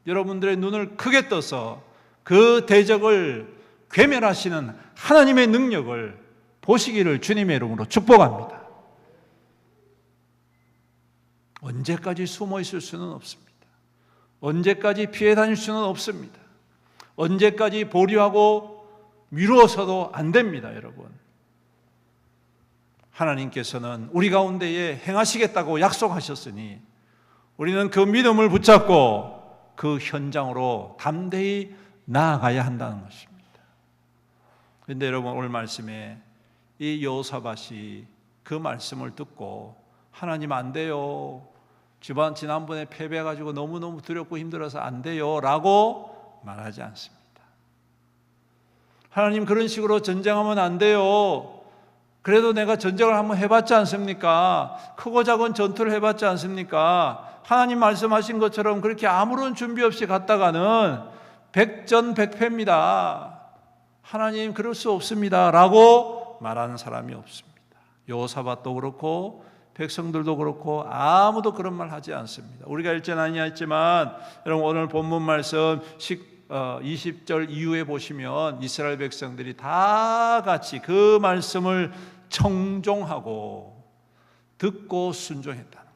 여러분들의 눈을 크게 떠서 그 대적을 괴멸하시는 하나님의 능력을 보시기를 주님의 이름으로 축복합니다. 언제까지 숨어 있을 수는 없습니다. 언제까지 피해 다닐 수는 없습니다. 언제까지 보류하고 미루어서도 안 됩니다, 여러분. 하나님께서는 우리 가운데에 행하시겠다고 약속하셨으니 우리는 그 믿음을 붙잡고 그 현장으로 담대히 나아가야 한다는 것입니다. 그런데 여러분 오늘 말씀에 이 여호사밧이 그 말씀을 듣고 하나님 안 돼요. 지난번에 패배해가지고 너무너무 두렵고 힘들어서 안 돼요 라고 말하지 않습니다. 하나님 그런 식으로 전쟁하면 안 돼요. 그래도 내가 전쟁을 한번 해봤지 않습니까? 크고 작은 전투를 해봤지 않습니까? 하나님 말씀하신 것처럼 그렇게 아무런 준비 없이 갔다가는 백전백패입니다. 하나님 그럴 수 없습니다 라고 말하는 사람이 없습니다. 여호사밧도 그렇고 백성들도 그렇고 아무도 그런 말 하지 않습니다. 우리가 읽지는 아니했지만 여러분 오늘 본문 말씀 20절 이후에 보시면 이스라엘 백성들이 다 같이 그 말씀을 청종하고 듣고 순종했다는 거예요.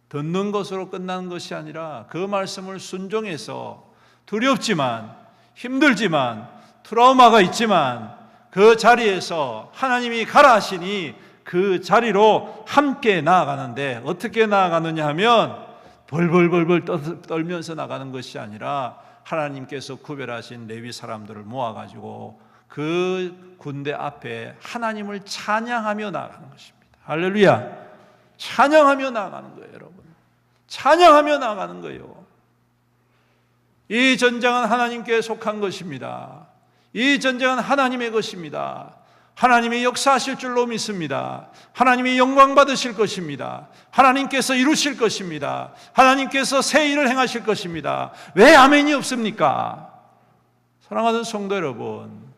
듣는 것으로 끝나는 것이 아니라 그 말씀을 순종해서 두렵지만 힘들지만 트라우마가 있지만 그 자리에서 하나님이 가라 하시니 그 자리로 함께 나아가는데 어떻게 나아가느냐 하면 벌벌벌벌 떨면서 나가는 것이 아니라 하나님께서 구별하신 레위 사람들을 모아가지고 그 군대 앞에 하나님을 찬양하며 나가는 것입니다. 할렐루야! 찬양하며 나가는 거예요, 여러분. 찬양하며 나가는 거예요. 이 전쟁은 하나님께 속한 것입니다. 이 전쟁은 하나님의 것입니다. 하나님이 역사하실 줄로 믿습니다. 하나님이 영광 받으실 것입니다. 하나님께서 이루실 것입니다. 하나님께서 새 일을 행하실 것입니다. 왜 아멘이 없습니까? 사랑하는 성도 여러분,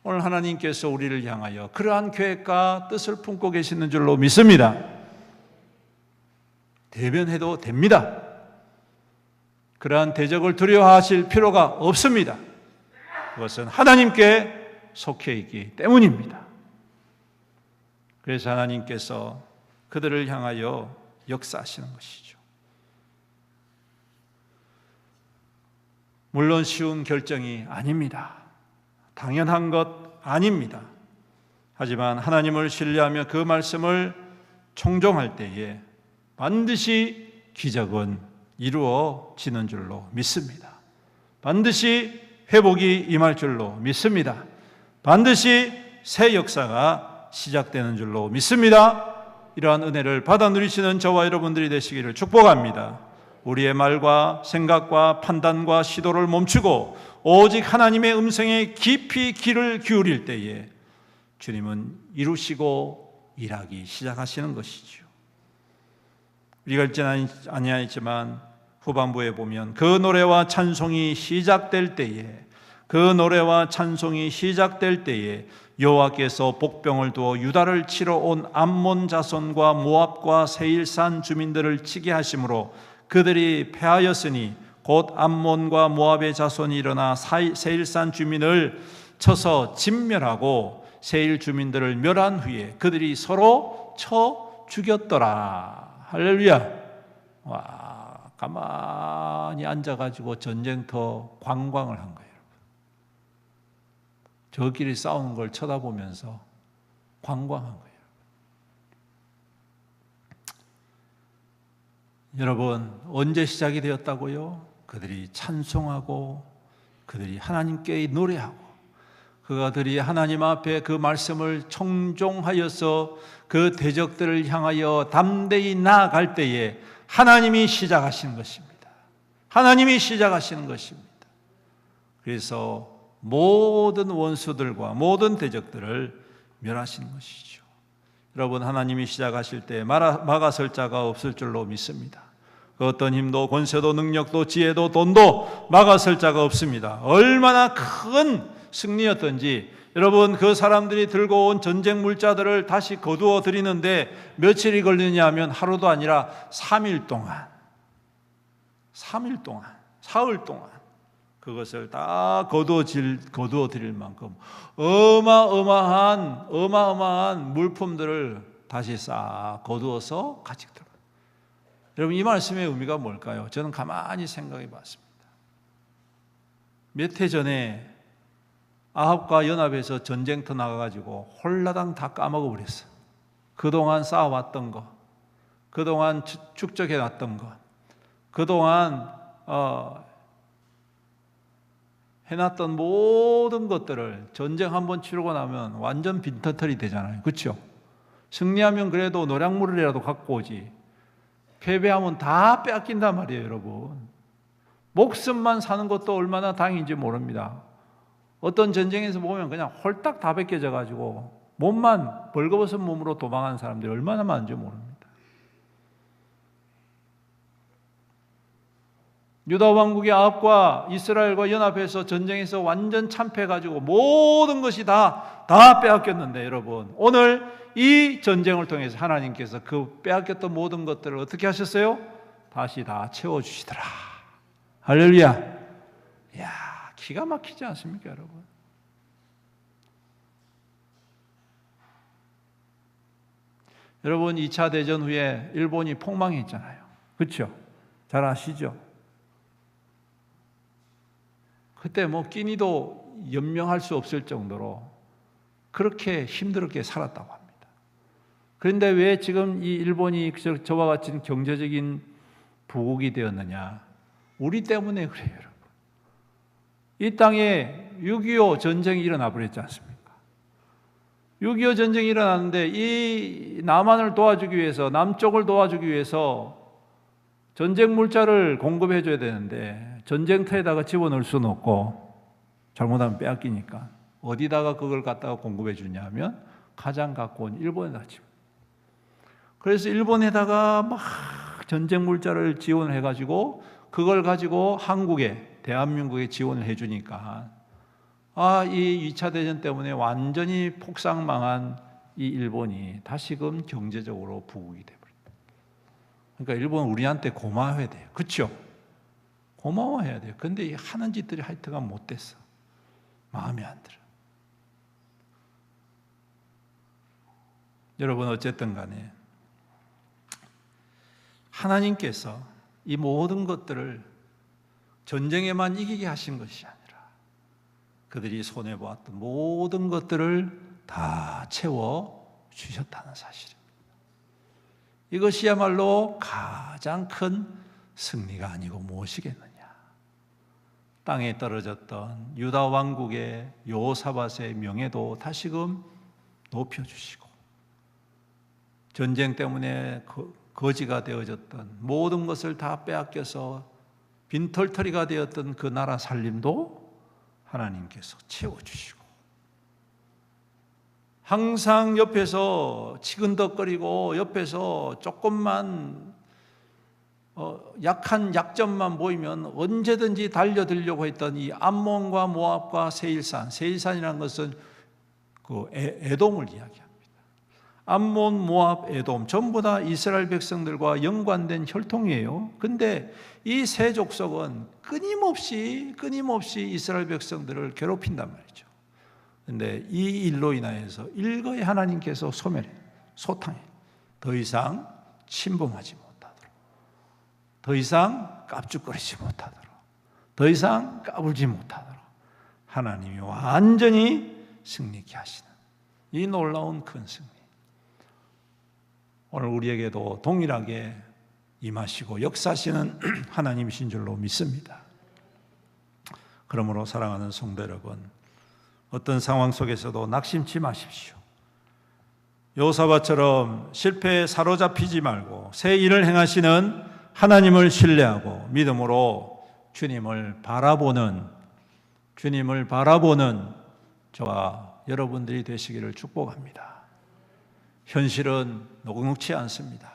오늘 하나님께서 우리를 향하여 그러한 계획과 뜻을 품고 계시는 줄로 믿습니다. 대변해도 됩니다. 그러한 대적을 두려워하실 필요가 없습니다. 그것은 하나님께 속해 있기 때문입니다. 그래서 하나님께서 그들을 향하여 역사하시는 것이죠. 물론 쉬운 결정이 아닙니다. 당연한 것 아닙니다. 하지만 하나님을 신뢰하며 그 말씀을 청종할 때에 반드시 기적은 이루어지는 줄로 믿습니다. 반드시 회복이 임할 줄로 믿습니다. 반드시 새 역사가 시작되는 줄로 믿습니다. 이러한 은혜를 받아 누리시는 저와 여러분들이 되시기를 축복합니다. 우리의 말과 생각과 판단과 시도를 멈추고 오직 하나님의 음성에 깊이 귀를 기울일 때에 주님은 이루시고 일하기 시작하시는 것이죠. 우리가 읽지는 아니하지만 후반부에 보면 그 노래와 찬송이 시작될 때에 여호와께서 복병을 두어 유다를 치러 온 암몬 자손과 모압과 세일산 주민들을 치게 하심으로 그들이 패하였으니 곧 암몬과 모압의 자손이 일어나 세일산 주민을 쳐서 진멸하고 세일 주민들을 멸한 후에 그들이 서로 쳐 죽였더라. 할렐루야. 와, 가만히 앉아가지고 전쟁터 관광을 한 거예요. 저끼리 싸우는 걸 쳐다보면서 관광한 거예요. 여러분, 언제 시작이 되었다고요? 그들이 찬송하고 그들이 하나님께 노래하고 그들이 하나님 앞에 그 말씀을 청종하여서 그 대적들을 향하여 담대히 나아갈 때에 하나님이 시작하시는 것입니다. 하나님이 시작하시는 것입니다. 그래서 모든 원수들과 모든 대적들을 멸하시는 것이죠. 여러분, 하나님이 시작하실 때 막아설 자가 없을 줄로 믿습니다. 그 어떤 힘도 권세도 능력도 지혜도 돈도 막아설 자가 없습니다. 얼마나 큰 승리였던지 여러분, 그 사람들이 들고 온 전쟁 물자들을 다시 거두어 드리는데 며칠이 걸리냐 하면 하루도 아니라 3일 동안 사흘 동안 그것을 다 거두어 드릴 만큼 어마어마한 물품들을 다시 싹 거두어서 가지고 들어가요. 여러분, 이 말씀의 의미가 뭘까요? 저는 가만히 생각해 봤습니다. 몇 해 전에 아합과 연합해서 전쟁터 나가가지고 홀라당 다 까먹어 버렸어. 그동안 쌓아왔던 거, 그동안 축적해놨던 거, 그동안 해놨던 모든 것들을 전쟁 한번 치르고 나면 완전 빈터털이 되잖아요. 그렇죠? 승리하면 그래도 노량물이라도 갖고 오지, 패배하면 다 빼앗긴단 말이에요. 여러분, 목숨만 사는 것도 얼마나 다행인지 모릅니다. 어떤 전쟁에서 보면 그냥 홀딱 다 벗겨져 가지고 몸만 벌거벗은 몸으로 도망한 사람들이 얼마나 많은지 모릅니다. 유다 왕국의 아합과 이스라엘과 연합해서 전쟁에서 완전 참패해가지고 모든 것이 다 빼앗겼는데, 여러분, 오늘 이 전쟁을 통해서 하나님께서 그 빼앗겼던 모든 것들을 어떻게 하셨어요? 다시 다 채워주시더라. 할렐루야. 이야, 기가 막히지 않습니까, 여러분? 여러분, 2차 대전 후에 일본이 폭망했잖아요. 그렇죠? 잘 아시죠? 그때 뭐 끼니도 연명할 수 없을 정도로 그렇게 힘들게 살았다고 합니다. 그런데 왜 지금 이 일본이 저와 같은 경제적인 부국이 되었느냐? 우리 때문에 그래요, 여러분. 이 땅에 6.25 전쟁이 일어나 버렸지 않습니까? 6.25 전쟁이 일어났는데 이 남한을 도와주기 위해서, 남쪽을 도와주기 위해서 전쟁 물자를 공급해 줘야 되는데 전쟁터에다가 집어넣을 수는 없고 잘못하면 빼앗기니까 어디다가 그걸 갖다가 공급해 주냐 하면 가장 가까운 일본에다 집어. 그래서 일본에다가 막 전쟁 물자를 지원을 해가지고 그걸 가지고 한국에, 대한민국에 지원을 해주니까 이 2차 대전 때문에 완전히 폭삭망한 이 일본이 다시금 경제적으로 부국이 돼버립니다. 그러니까 일본은 우리한테 고마워해야 돼요. 그렇죠? 고마워해야 돼요. 근데 하는 짓들이 하여튼간 못됐어. 마음에 안 들어. 여러분 어쨌든 간에 하나님께서 이 모든 것들을 전쟁에만 이기게 하신 것이 아니라 그들이 손해보았던 모든 것들을 다 채워주셨다는 사실입니다. 이것이야말로 가장 큰 승리가 아니고 무엇이겠느냐. 땅에 떨어졌던 유다 왕국의 여호사밧의 명예도 다시금 높여주시고 전쟁 때문에 거지가 되어졌던 모든 것을 다 빼앗겨서 빈털터리가 되었던 그 나라 살림도 하나님께서 채워주시고 항상 옆에서 치근덕거리고 옆에서 조금만 약한 약점만 보이면 언제든지 달려들려고 했던 이 암몬과 모압과 세일산, 세일산이라는 것은 그 에돔을 이야기합니다. 암몬, 모압, 에돔 전부 다 이스라엘 백성들과 연관된 혈통이에요. 근데 이 세 족속은 끊임없이 이스라엘 백성들을 괴롭힌단 말이죠. 근데 이 일로 인하여서 일거에 하나님께서 소탕해. 더 이상 침범하지 못하도록, 더 이상 깝죽거리지 못하도록, 더 이상 까불지 못하도록 하나님이 완전히 승리케 하시는 이 놀라운 큰 승리. 오늘 우리에게도 동일하게 임하시고 역사하시는 하나님이신 줄로 믿습니다. 그러므로 사랑하는 성도 여러분, 어떤 상황 속에서도 낙심치 마십시오. 여호사밧처럼 실패에 사로잡히지 말고 새 일을 행하시는 하나님을 신뢰하고 믿음으로 주님을 바라보는 저와 여러분들이 되시기를 축복합니다. 현실은 녹록치 않습니다.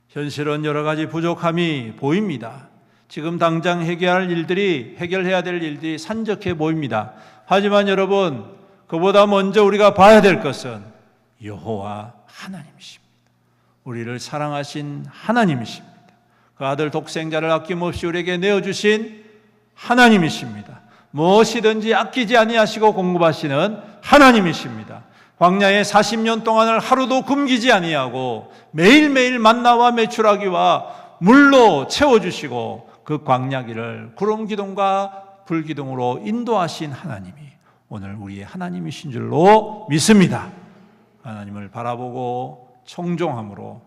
현실은 여러 가지 부족함이 보입니다. 지금 당장 해결해야 될 일들이 산적해 보입니다. 하지만 여러분, 그보다 먼저 우리가 봐야 될 것은 여호와 하나님이십니다. 우리를 사랑하신 하나님이십니다. 그 아들 독생자를 아낌없이 우리에게 내어주신 하나님이십니다. 무엇이든지 아끼지 아니하시고 공급하시는 하나님이십니다. 광야의 40년 동안을 하루도 굶기지 아니하고 매일매일 만나와 메추라기와 물로 채워주시고 그 광야길을 구름기둥과 불기둥으로 인도하신 하나님이 오늘 우리의 하나님이신 줄로 믿습니다. 하나님을 바라보고 청종함으로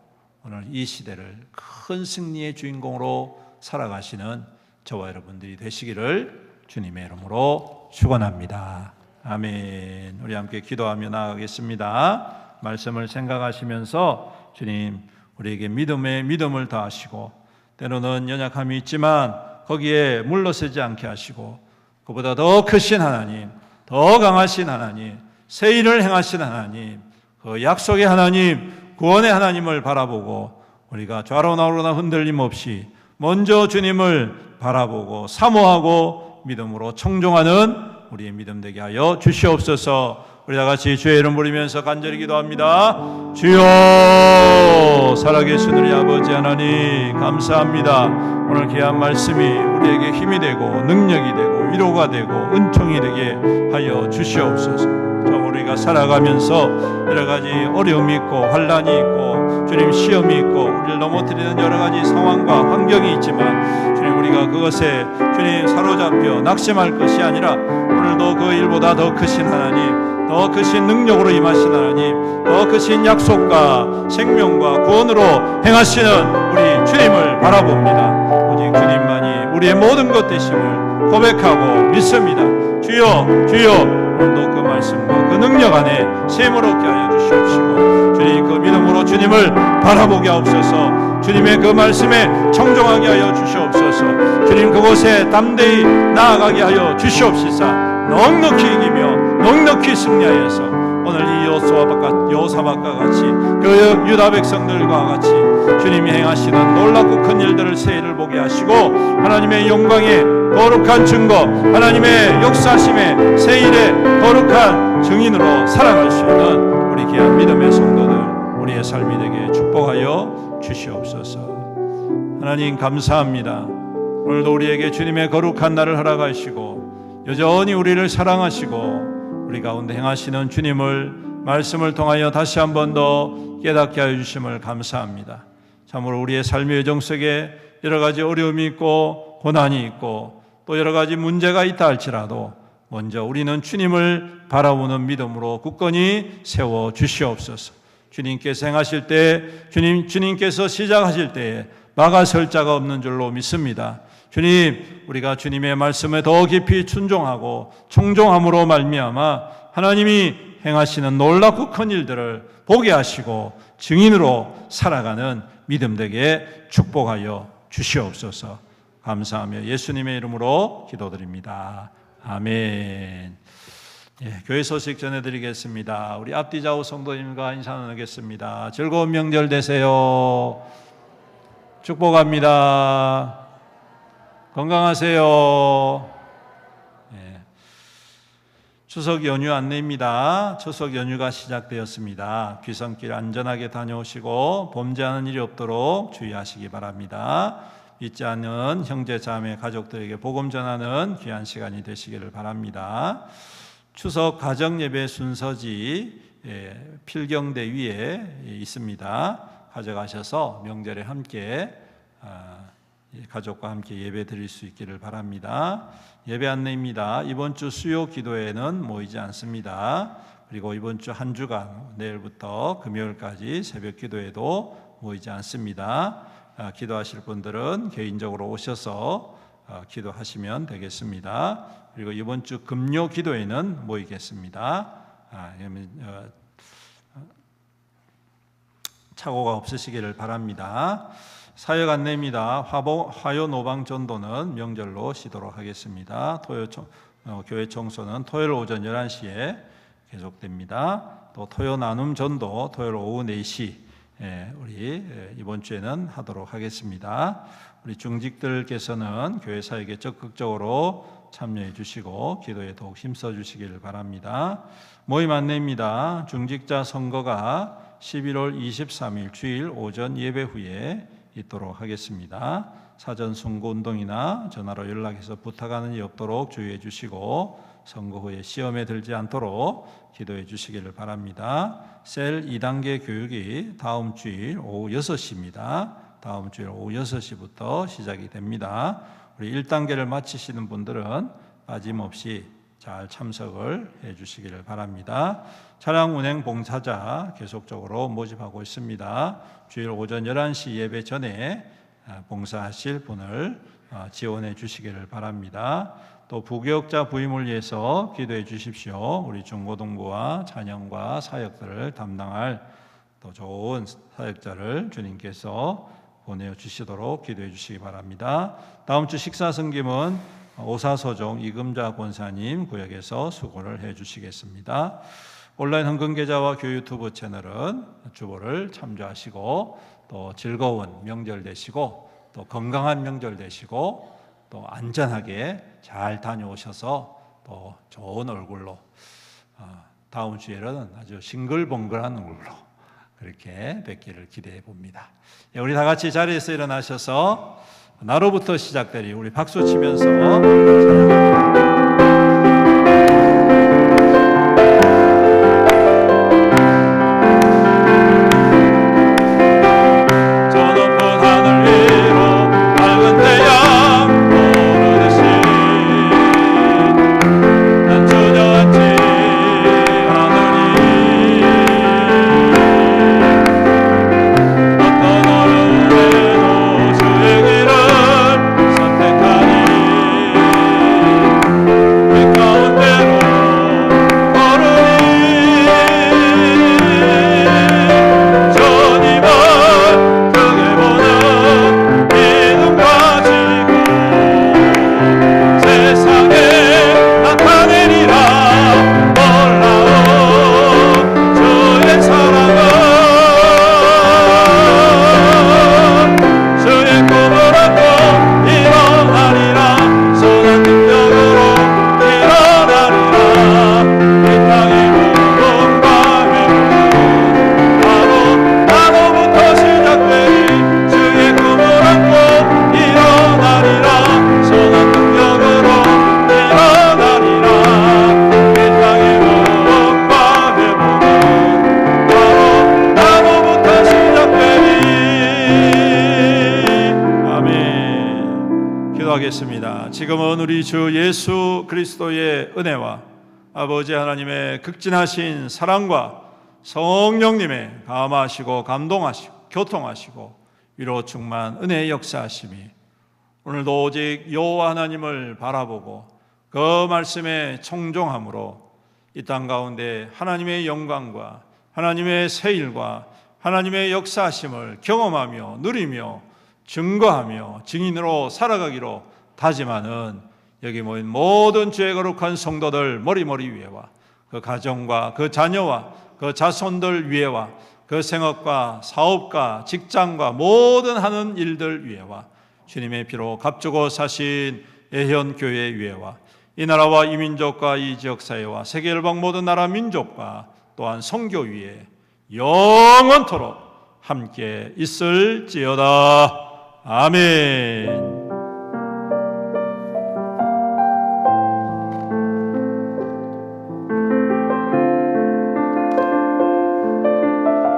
오늘 이 시대를 큰 승리의 주인공으로 살아가시는 저와 여러분들이 되시기를 주님의 이름으로 축원합니다. 아멘. 우리 함께 기도하며 나아가겠습니다. 말씀을 생각하시면서 주님 우리에게 믿음을 더하시고 때로는 연약함이 있지만 거기에 물러서지 않게 하시고 그보다 더 크신 하나님, 더 강하신 하나님, 새 일을 행하신 하나님, 그 약속의 하나님, 구원의 하나님을 바라보고 우리가 좌로 나로나 흔들림 없이 먼저 주님을 바라보고 사모하고 믿음으로 청종하는 우리의 믿음 되게 하여 주시옵소서. 우리 다 같이 주의 이름 부르면서 간절히 기도합니다. 주여, 살아계신 우리 아버지 하나님 감사합니다. 오늘 귀한 말씀이 우리에게 힘이 되고 능력이 되고 위로가 되고 은총이 되게 하여 주시옵소서. 우리가 살아가면서 여러 가지 어려움이 있고 환난이 있고 주님 시험이 있고 우리를 넘어뜨리는 여러 가지 상황과 환경이 있지만 주님 우리가 그것에 주님 사로잡혀 낙심할 것이 아니라 오늘도 그 일보다 더 크신 하나님, 더 크신 능력으로 임하신 하나님, 더 크신 약속과 생명과 구원으로 행하시는 우리 주님을 바라봅니다. 오직 주님만이 우리의 모든 것 되심을 고백하고 믿습니다. 주여 주여, 오늘도 그 말씀과 그 능력 안에 셈을 얻게 하여 주시옵시고, 주님 그 믿음으로 주님을 바라보게 하옵소서. 주님의 그 말씀에 청종하게 하여 주시옵소서. 주님 그곳에 담대히 나아가게 하여 주시옵시사, 넉넉히 이기며 넉넉히 승리하여서 오늘 이 여호사밧과 같이 그 유다 백성들과 같이 주님이 행하시는 놀랍고 큰 일들을 새해를 보게 하시고, 하나님의 영광의 거룩한 증거, 하나님의 역사심의 새일의 거룩한 증인으로 살아갈 수 있는 우리 귀한 믿음의 성도들, 우리의 삶이 되게 축복하여 주시옵소서. 하나님 감사합니다. 오늘도 우리에게 주님의 거룩한 날을 허락하시고 여전히 우리를 사랑하시고 우리 가운데 행하시는 주님을 말씀을 통하여 다시 한 번 더 깨닫게 하여 주심을 감사합니다. 참으로 우리의 삶의 여정 속에 여러 가지 어려움이 있고 고난이 있고 또 여러 가지 문제가 있다 할지라도 먼저 우리는 주님을 바라보는 믿음으로 굳건히 세워 주시옵소서. 주님께서 행하실 때, 주님께서 시작하실 때에 막아설 자가 없는 줄로 믿습니다. 주님, 우리가 주님의 말씀에 더 깊이 순종하고 청종함으로 말미암아 하나님이 행하시는 놀랍고 큰 일들을 보게 하시고 증인으로 살아가는 믿음 되게 축복하여 주시옵소서. 감사하며 예수님의 이름으로 기도드립니다. 아멘. 교회 소식 전해드리겠습니다. 우리 앞뒤 좌우 성도님과 인사 나누겠습니다. 즐거운 명절 되세요. 축복합니다. 건강하세요. 추석 연휴 안내입니다. 추석 연휴가 시작되었습니다. 귀성길 안전하게 다녀오시고 범죄하는 일이 없도록 주의하시기 바랍니다. 믿지 않는 형제 자매 가족들에게 복음 전하는 귀한 시간이 되시기를 바랍니다. 추석 가정 예배 순서지 필경대 위에 있습니다. 가져가셔서 명절에 함께 가족과 함께 예배 드릴 수 있기를 바랍니다. 예배 안내입니다. 이번 주 수요 기도회는 모이지 않습니다. 그리고 이번 주 한 주간 내일부터 금요일까지 새벽 기도회도 모이지 않습니다. 기도하실 분들은 개인적으로 오셔서 기도하시면 되겠습니다. 그리고 이번 주 금요 기도회는 모이겠습니다. 착오가 없으시기를 바랍니다. 사역 안내입니다. 화요 노방 전도는 명절로 쉬도록 하겠습니다. 교회 청소는 토요일 오전 11시에 계속됩니다. 또 토요 나눔 전도 토요일 오후 4시 우리 이번 주에는 하도록 하겠습니다. 우리 중직들께서는 교회 사역에 적극적으로 참여해 주시고 기도에 더욱 힘써 주시기를 바랍니다. 모임 안내입니다. 중직자 선거가 11월 23일 주일 오전 예배 후에 있도록 하겠습니다. 사전 선거 운동이나 전화로 연락해서 부탁하는 일 없도록 주의해 주시고 선거 후에 시험에 들지 않도록 기도해 주시기를 바랍니다. 셀 2단계 교육이 다음 주일 오후 6시입니다. 다음 주일 오후 6시부터 시작이 됩니다. 우리 1단계를 마치시는 분들은 빠짐없이 잘 참석을 해 주시기를 바랍니다. 차량 운행 봉사자 계속적으로 모집하고 있습니다. 주일 오전 11시 예배 전에 봉사하실 분을 지원해 주시기를 바랍니다. 또 부교역자 부임을 위해서 기도해 주십시오. 우리 중고등부와 찬양과 사역들을 담당할 또 좋은 사역자를 주님께서 보내주시도록 기도해 주시기 바랍니다. 다음 주 식사 섬김은 오사소종 이금자 권사님 구역에서 수고를 해 주시겠습니다. 온라인 헌금계좌와 교회 유튜브 채널은 주보를 참조하시고 또 즐거운 명절 되시고 또 건강한 명절 되시고 또 안전하게 잘 다녀오셔서 또 좋은 얼굴로 다음 주에는 아주 싱글벙글한 얼굴로 그렇게 뵙기를 기대해 봅니다. 우리 다 같이 자리에서 일어나셔서 나로부터 시작되리 우리 박수 치면서 구주이신 우리 주 예수 그리스도의 은혜와 아버지 하나님의 극진하신 사랑과 성령님의 감하시고 감동하시고 교통하시고 위로 충만 은혜의 역사하심이 오늘도 오직 여호와 하나님을 바라보고 그 말씀에 청종함으로 이 땅 가운데 하나님의 영광과 하나님의 세일과 하나님의 역사하심을 경험하며 누리며 증거하며 증인으로 살아가기로 다짐하는 여기 모인 모든 주의 거룩한 성도들 머리머리 위에와 그 가정과 그 자녀와 그 자손들 위에와 그 생업과 사업과 직장과 모든 하는 일들 위에와 주님의 피로 값주고 사신 애현교회 위에와 이 나라와 이 민족과 이 지역사회와 세계 열방 모든 나라 민족과 또한 선교 위에 영원토록 함께 있을지어다. 아멘.